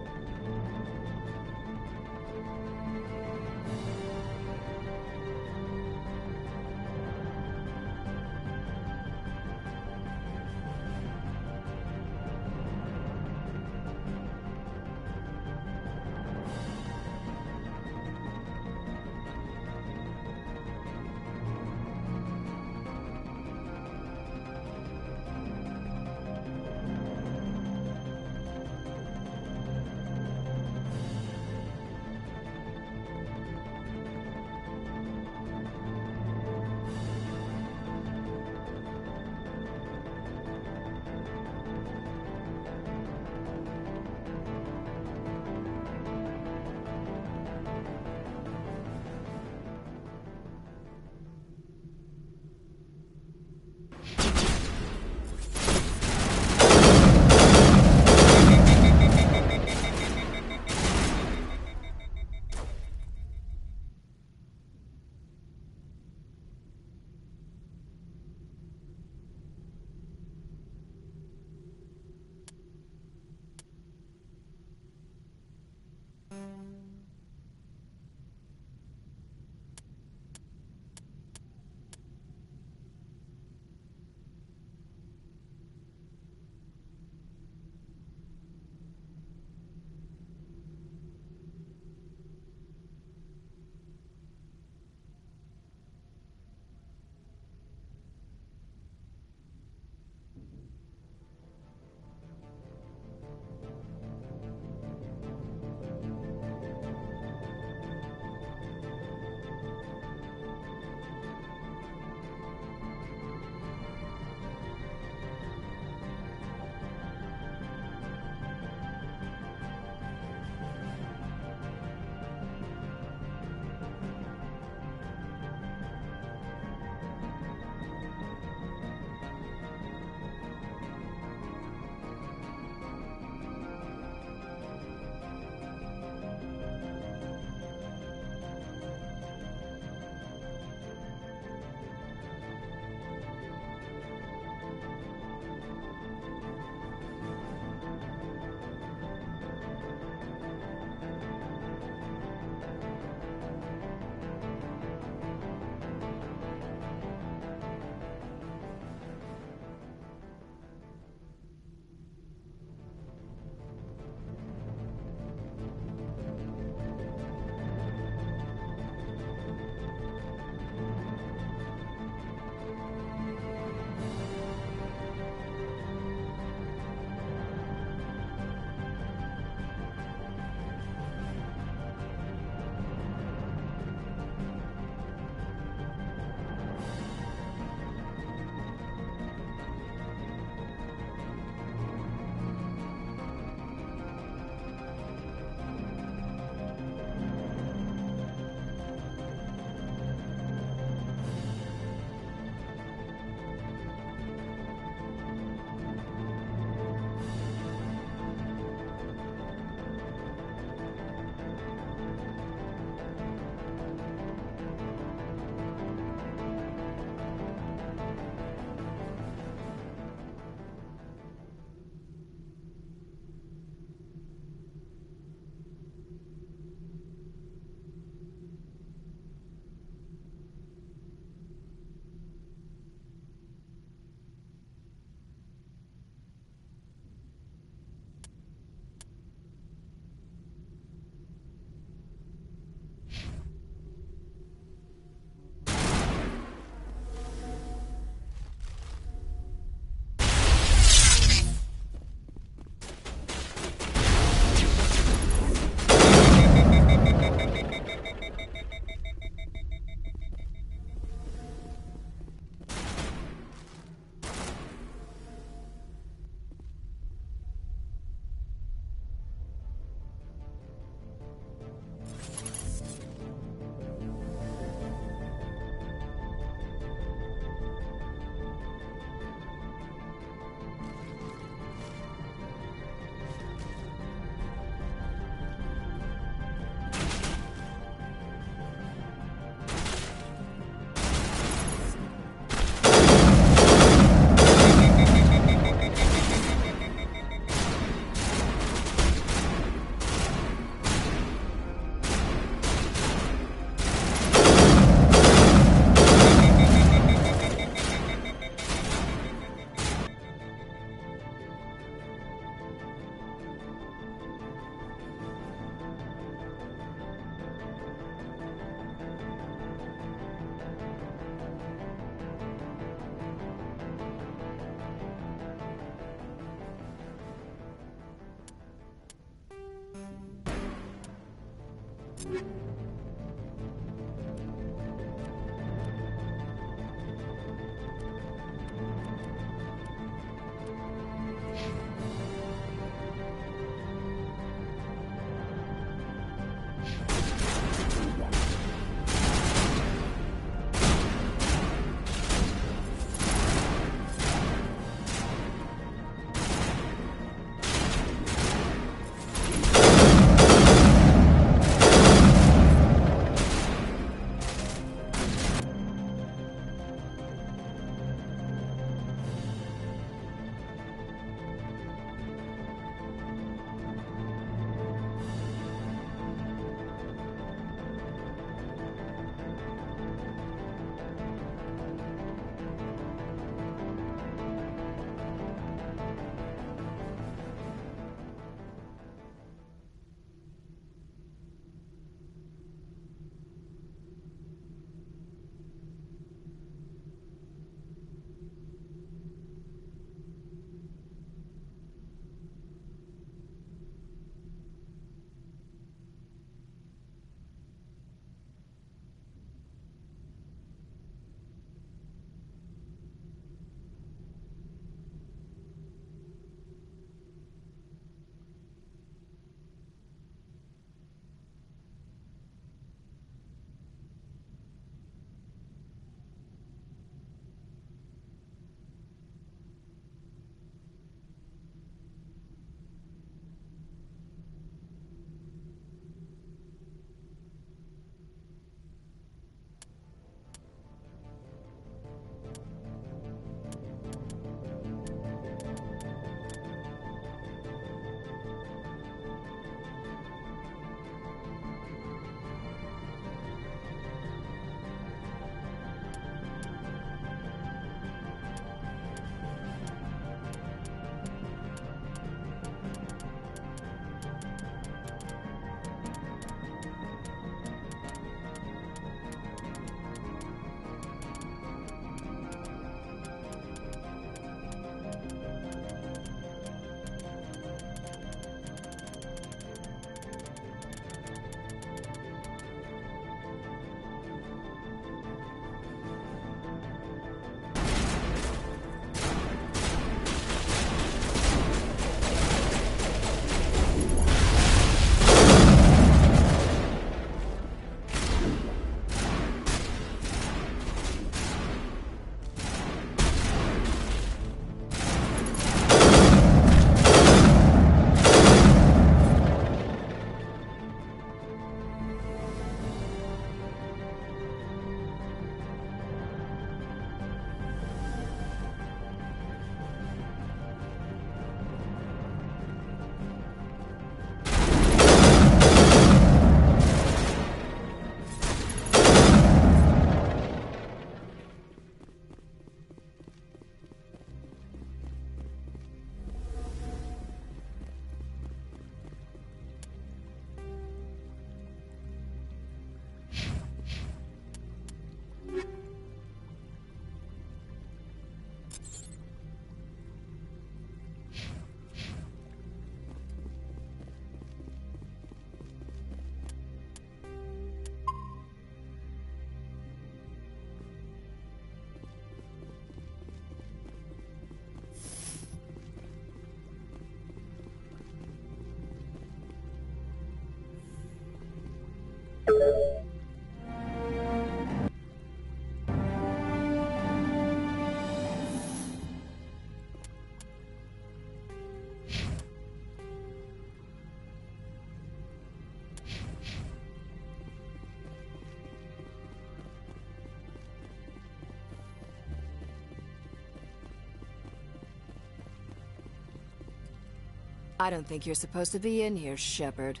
I don't think you're supposed to be in here, Shepard.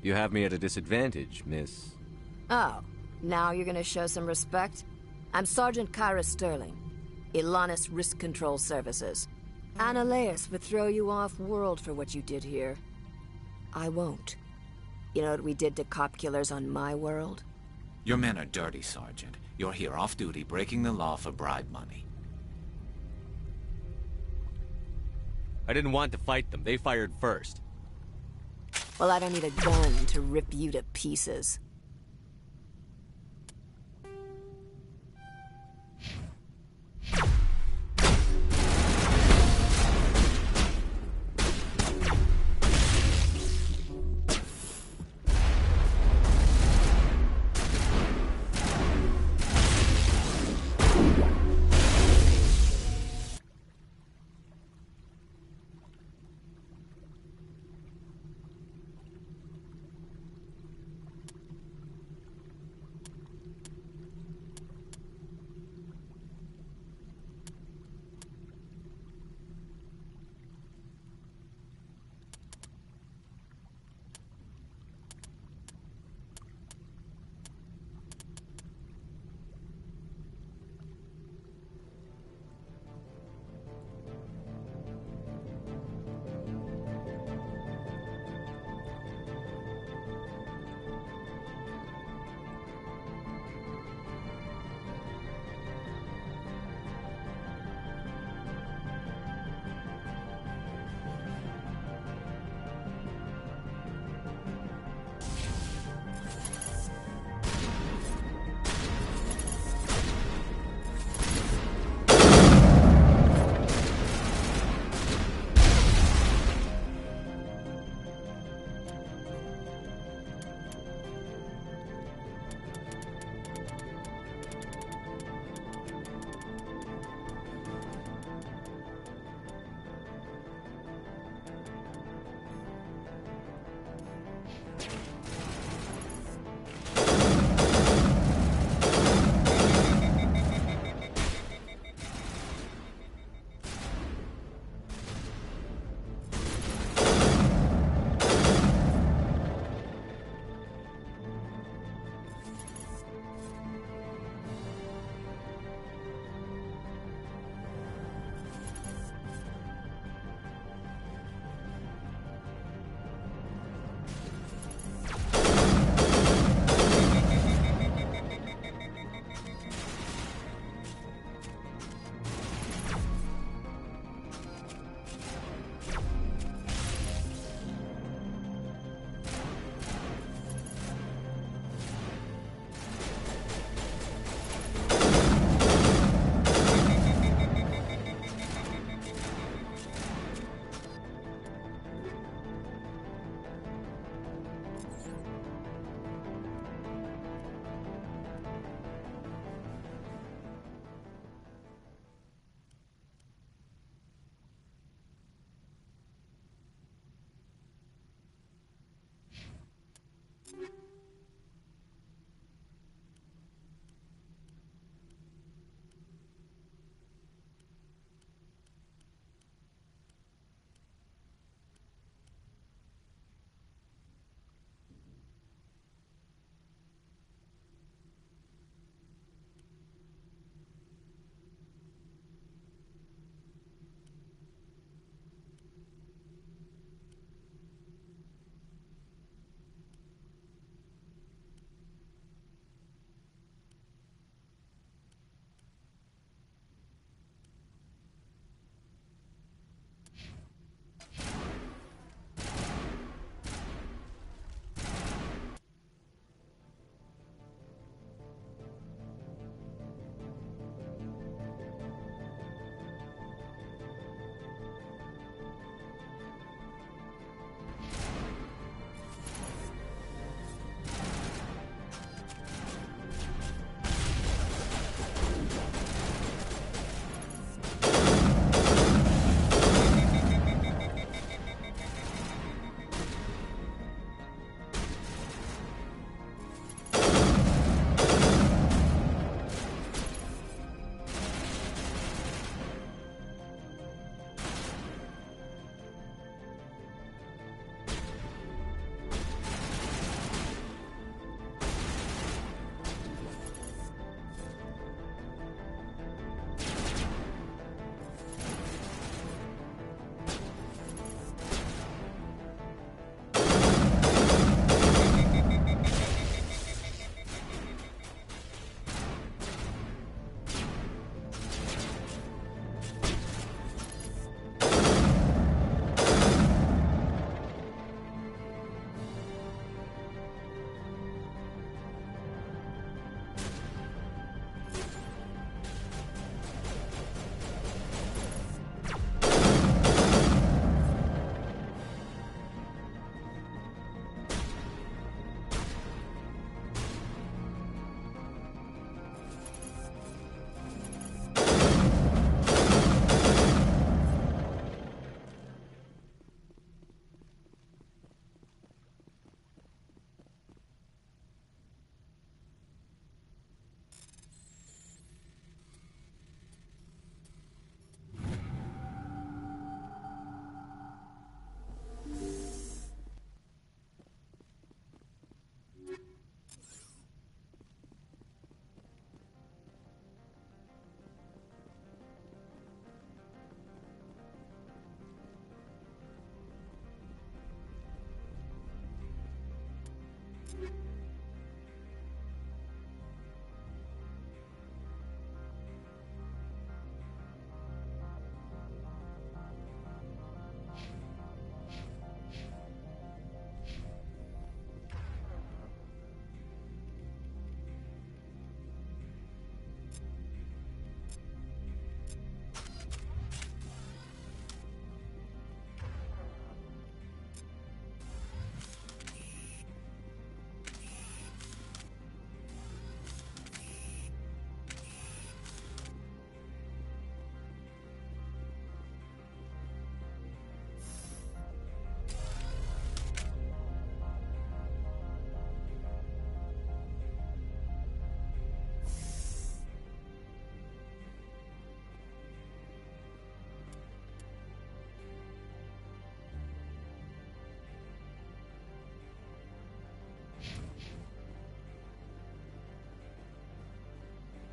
You have me at a disadvantage, miss. Oh, now you're gonna show some respect? I'm Sergeant Kyra Sterling, Ilanis Risk Control Services. Ananias would throw you off-world for what you did here. I won't. You know what we did to cop killers on my world? Your men are dirty, Sergeant. You're here off-duty, breaking the law for bribe money. I didn't want to fight them. They fired first. Well, I don't need a gun to rip you to pieces.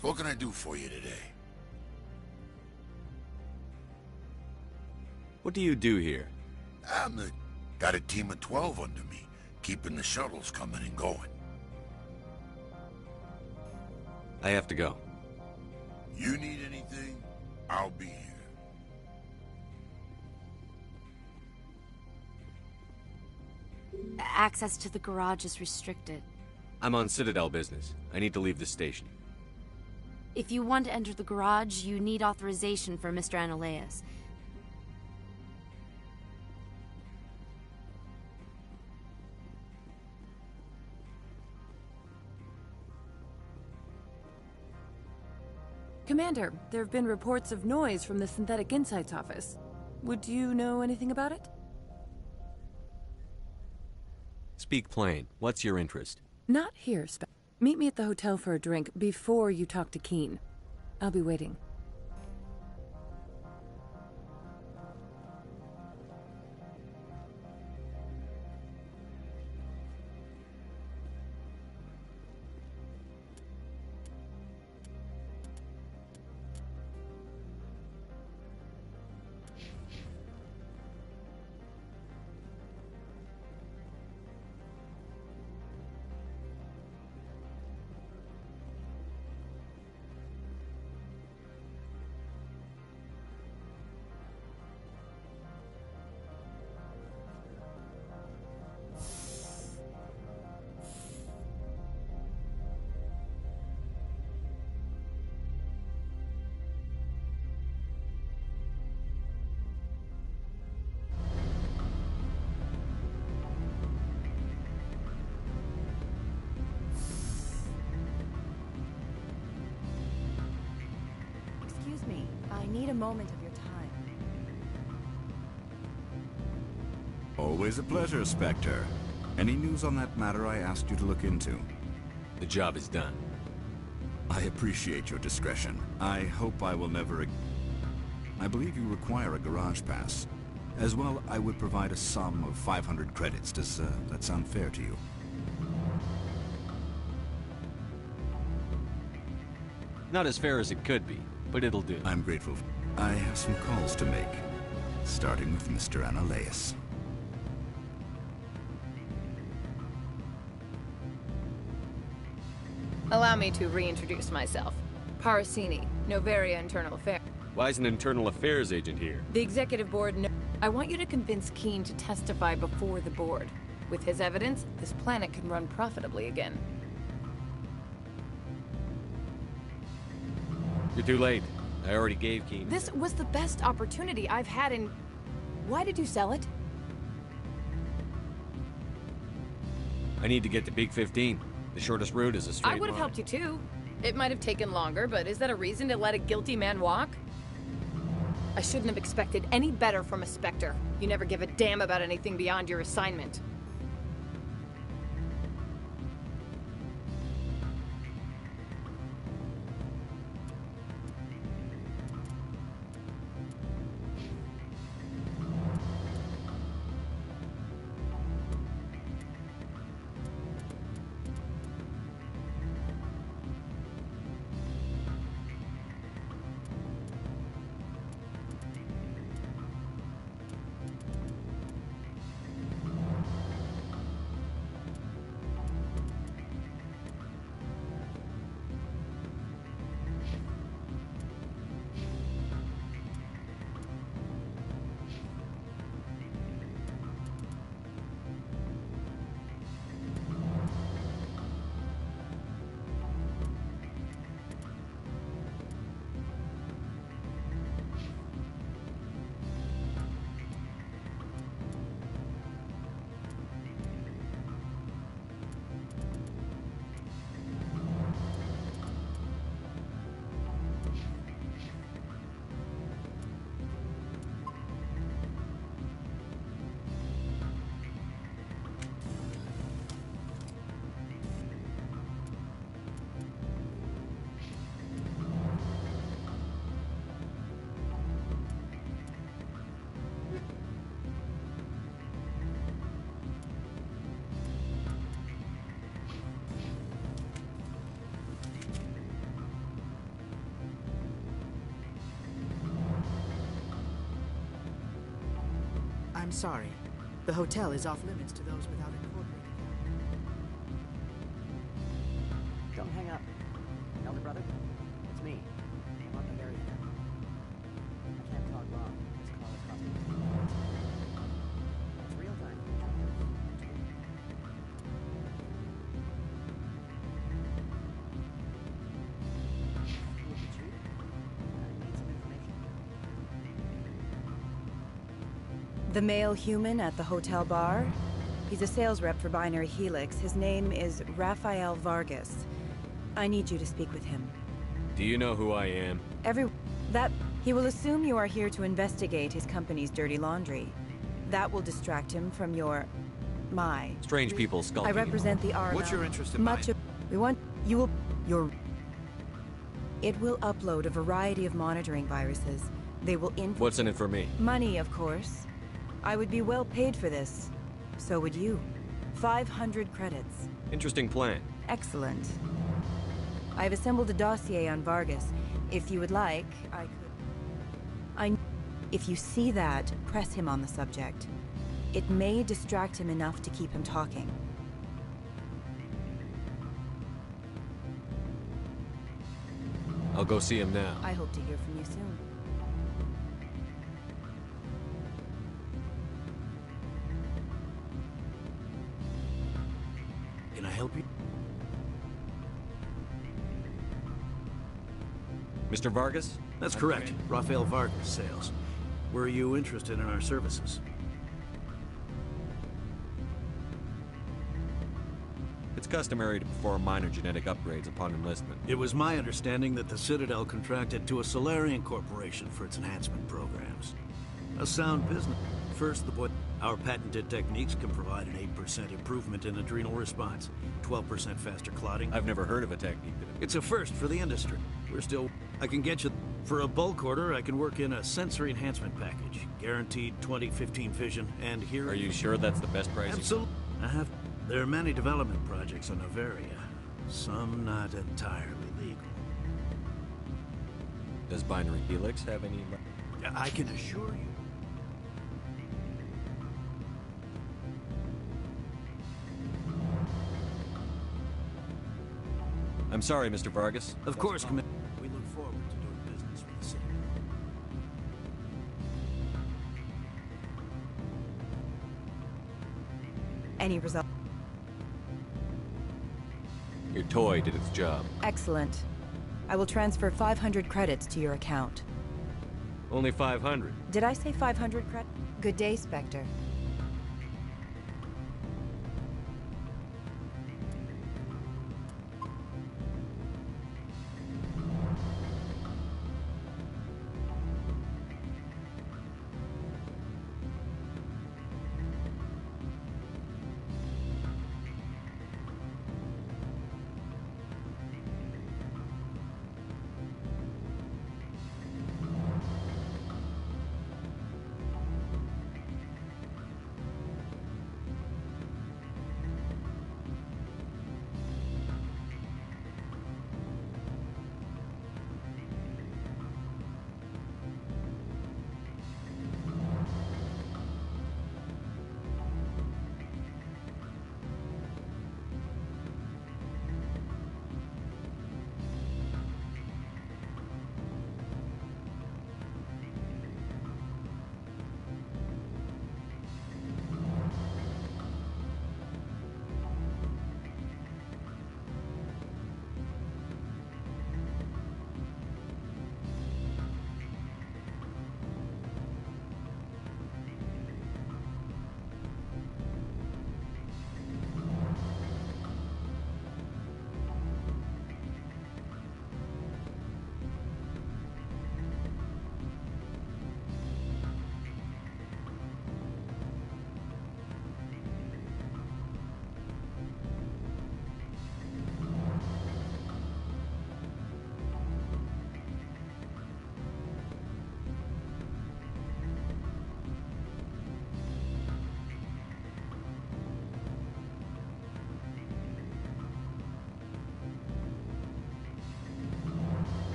So what can I do for you today? What do you do here? Got a team of 12 under me, keeping the shuttles coming and going. I have to go. You need anything, I'll be here. Access to the garage is restricted. I'm on Citadel business. I need to leave the station. If you want to enter the garage, you need authorization for Mr. Analaeus. Commander, there have been reports of noise from the Synthetic Insights office. Would you know anything about it? Speak plain. What's your interest? Not here, Meet me at the hotel for a drink before you talk to Keen. I'll be waiting. I need a moment of your time. Always a pleasure, Spectre. Any news on that matter I asked you to look into? The job is done. I appreciate your discretion. I hope I will never... I believe you require a garage pass. As well, I would provide a sum of 500 credits. Does that sound fair to you? Not as fair as it could be, but it'll do. I'm grateful. I have some calls to make, starting with Mr. Analaeus. Allow me to reintroduce myself. Parasini, Noveria Internal Affairs. Why is an internal affairs agent here? The executive board I want you to convince Keen to testify before the board. With his evidence, this planet can run profitably again. You're too late. I already gave Keen. This was the best opportunity I've had in... Why did you sell it? I need to get to Peak 15. The shortest route is a straight I would have line. helped you too. It might have taken longer, but is that a reason to let a guilty man walk? I shouldn't have expected any better from a Spectre. You never give a damn about anything beyond your assignment. I'm sorry. The hotel is off limits to those without a corporate account. Don't hang up. Elder brother, it's me. I'm on the very end. I can't talk long. This call has cost me $10. It's real time. The male human at the hotel bar? He's a sales rep for Binary Helix. His name is Rafael Vargas. I need you to speak with him. Do you know who I am? He will assume you are here to investigate his company's dirty laundry. That will distract him from my... Strange people skulking. I represent the RML. What's your interest in mine? It will upload a variety of monitoring viruses. They will What's in it for me? Money, of course. I would be well paid for this. So would you. 500 credits. Interesting plan. Excellent. I've assembled a dossier on Vargas. If you would like, I could... If you see that, press him on the subject. It may distract him enough to keep him talking. I'll go see him now. I hope to hear from you soon. Can I help you? Mr. Vargas? That's correct. Rafael Vargas, sales. Were you interested in our services? It's customary to perform minor genetic upgrades upon enlistment. It was my understanding that the Citadel contracted to a Solarian corporation for its enhancement programs. A sound business. First, our patented techniques can provide an 8% improvement in adrenal response, 12% faster clotting. I've never heard of a technique that... It's a first for the industry. I can get you... For a bulk order, I can work in a sensory enhancement package. Guaranteed 20/15 vision and hearing... Are you sure that's the best price? Absolutely. There are many development projects on Noveria. Some not entirely legal. Does Binary Helix have any... I can assure you. I'm sorry, Mr. Vargas. Of course, Commander. We look forward to doing business with the city. Any result? Your toy did its job. Excellent. I will transfer 500 credits to your account. Only 500. Did I say 500 credits? Good day, Spectre.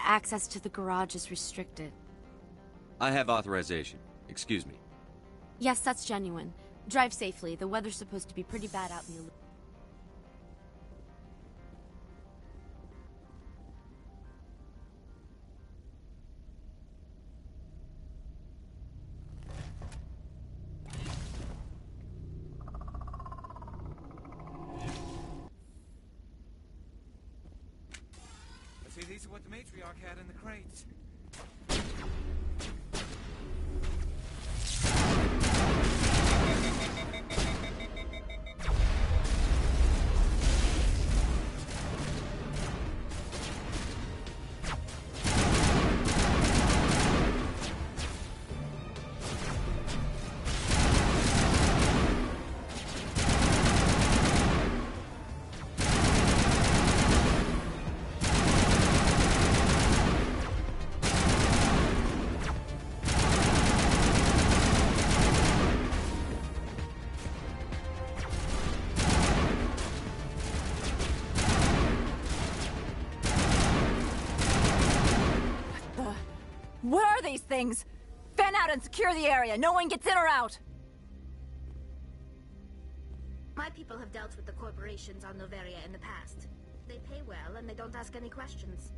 access to the garage is restricted. I have authorization. Excuse me. Yes, that's genuine. Drive safely. The weather's supposed to be pretty bad out in the... See, these are what the matriarch had in the crates. What are these things? Fan out and secure the area. No one gets in or out. My people have dealt with the corporations on Noveria in the past. They pay well and they don't ask any questions.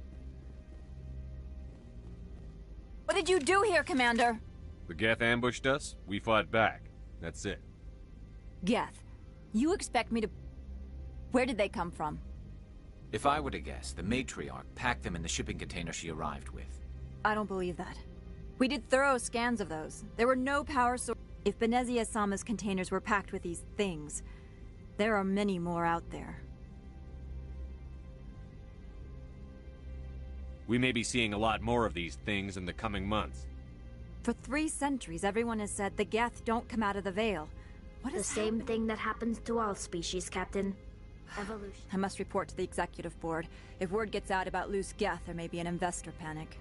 What did you do here, Commander? The Geth ambushed us. We fought back. That's it. Geth, you expect me to... Where did they come from? If I were to guess, the matriarch packed them in the shipping container she arrived with. I don't believe that. We did thorough scans of those. There were no power sources. If Benezia Sama's containers were packed with these things, there are many more out there. We may be seeing a lot more of these things in the coming months. For 3 centuries, everyone has said the Geth don't come out of the Veil. What is the same thing that happens to all species, Captain. Evolution. I must report to the Executive Board. If word gets out about loose Geth, there may be an investor panic.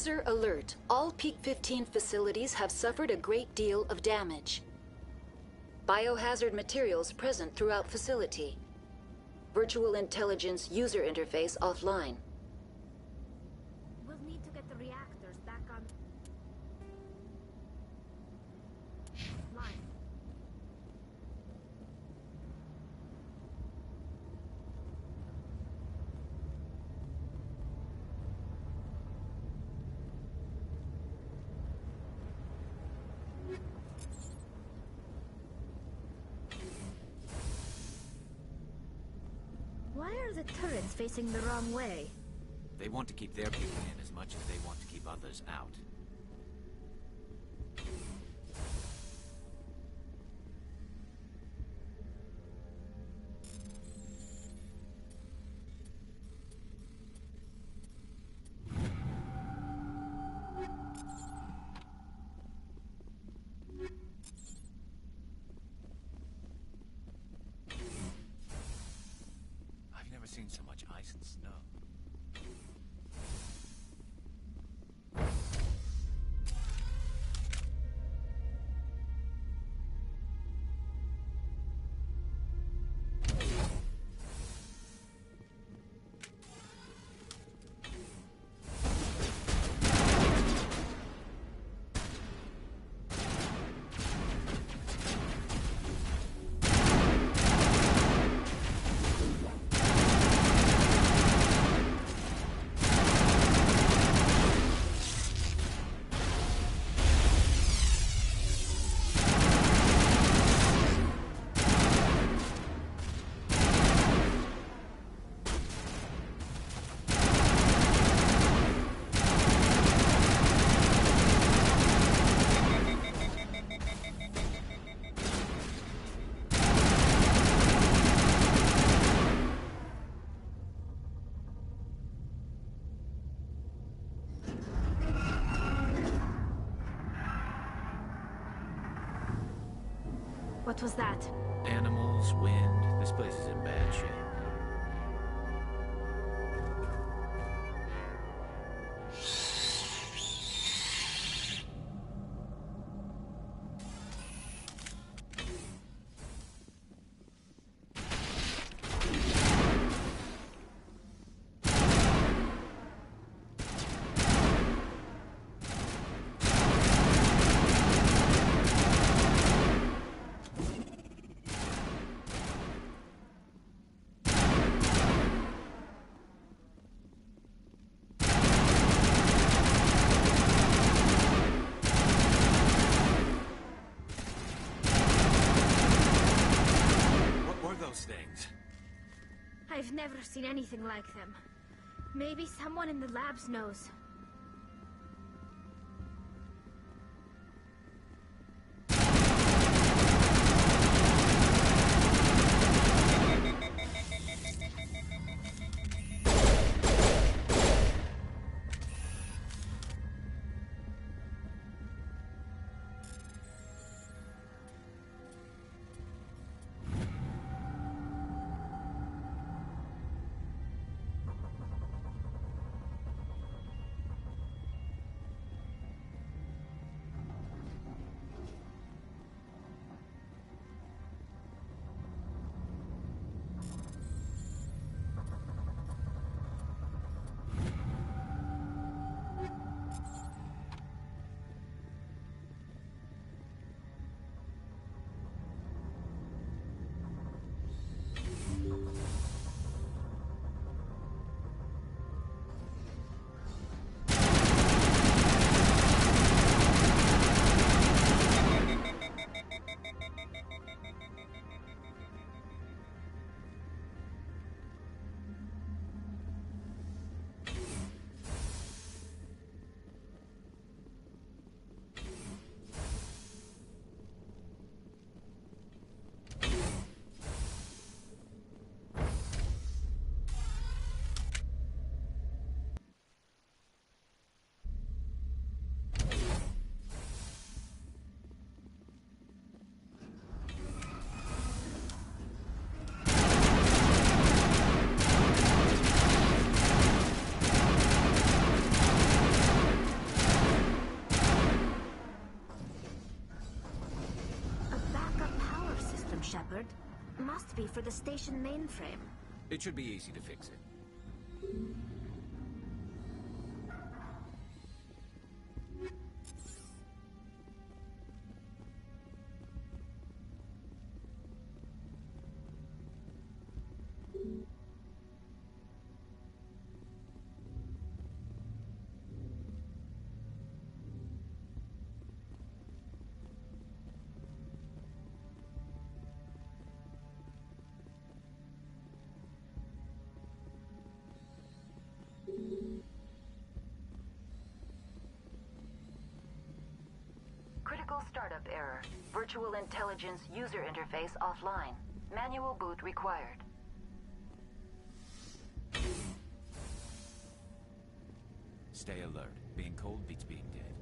User alert. All Peak 15 facilities have suffered a great deal of damage. Biohazard materials present throughout facility. Virtual intelligence user interface offline. We'll need to get the reactors back on... line. Why are the turrets facing the wrong way? They want to keep their people in as much as they want to keep others out. I've never seen so much ice and snow. What was that? Animals, wind. This place is in bad shape. Things. I've never seen anything like them. Maybe someone in the labs knows. discovered must be for the station mainframe. It should be easy to fix it. Critical startup error. Virtual intelligence user interface offline. Manual boot required. Stay alert. Being cold beats being dead.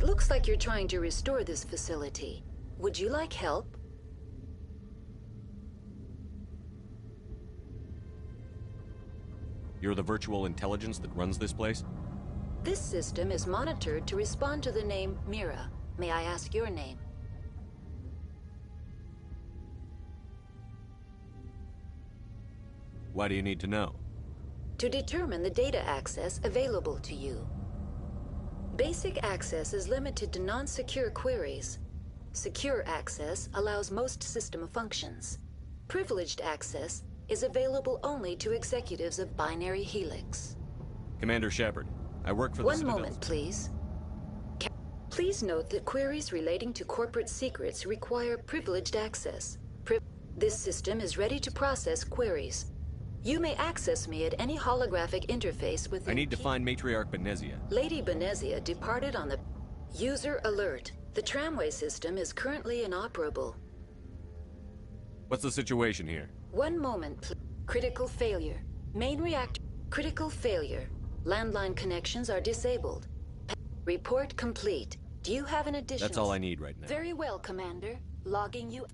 It looks like you're trying to restore this facility. Would you like help? You're the virtual intelligence that runs this place? This system is monitored to respond to the name Mira. May I ask your name? Why do you need to know? To determine the data access available to you. Basic access is limited to non-secure queries. Secure access allows most system functions. Privileged access is available only to executives of Binary Helix. Commander Shepard, I work for the Citadel. One moment, please. Please note that queries relating to corporate secrets require privileged access. This system is ready to process queries. You may access me at any holographic interface within... I need to find Matriarch Benezia. Lady Benezia departed on the... User alert. The tramway system is currently inoperable. What's the situation here? One moment, please. Critical failure. Main reactor... Critical failure. Landline connections are disabled. Report complete. Do you have an additional... That's all I need right now. Very well, Commander. Logging you...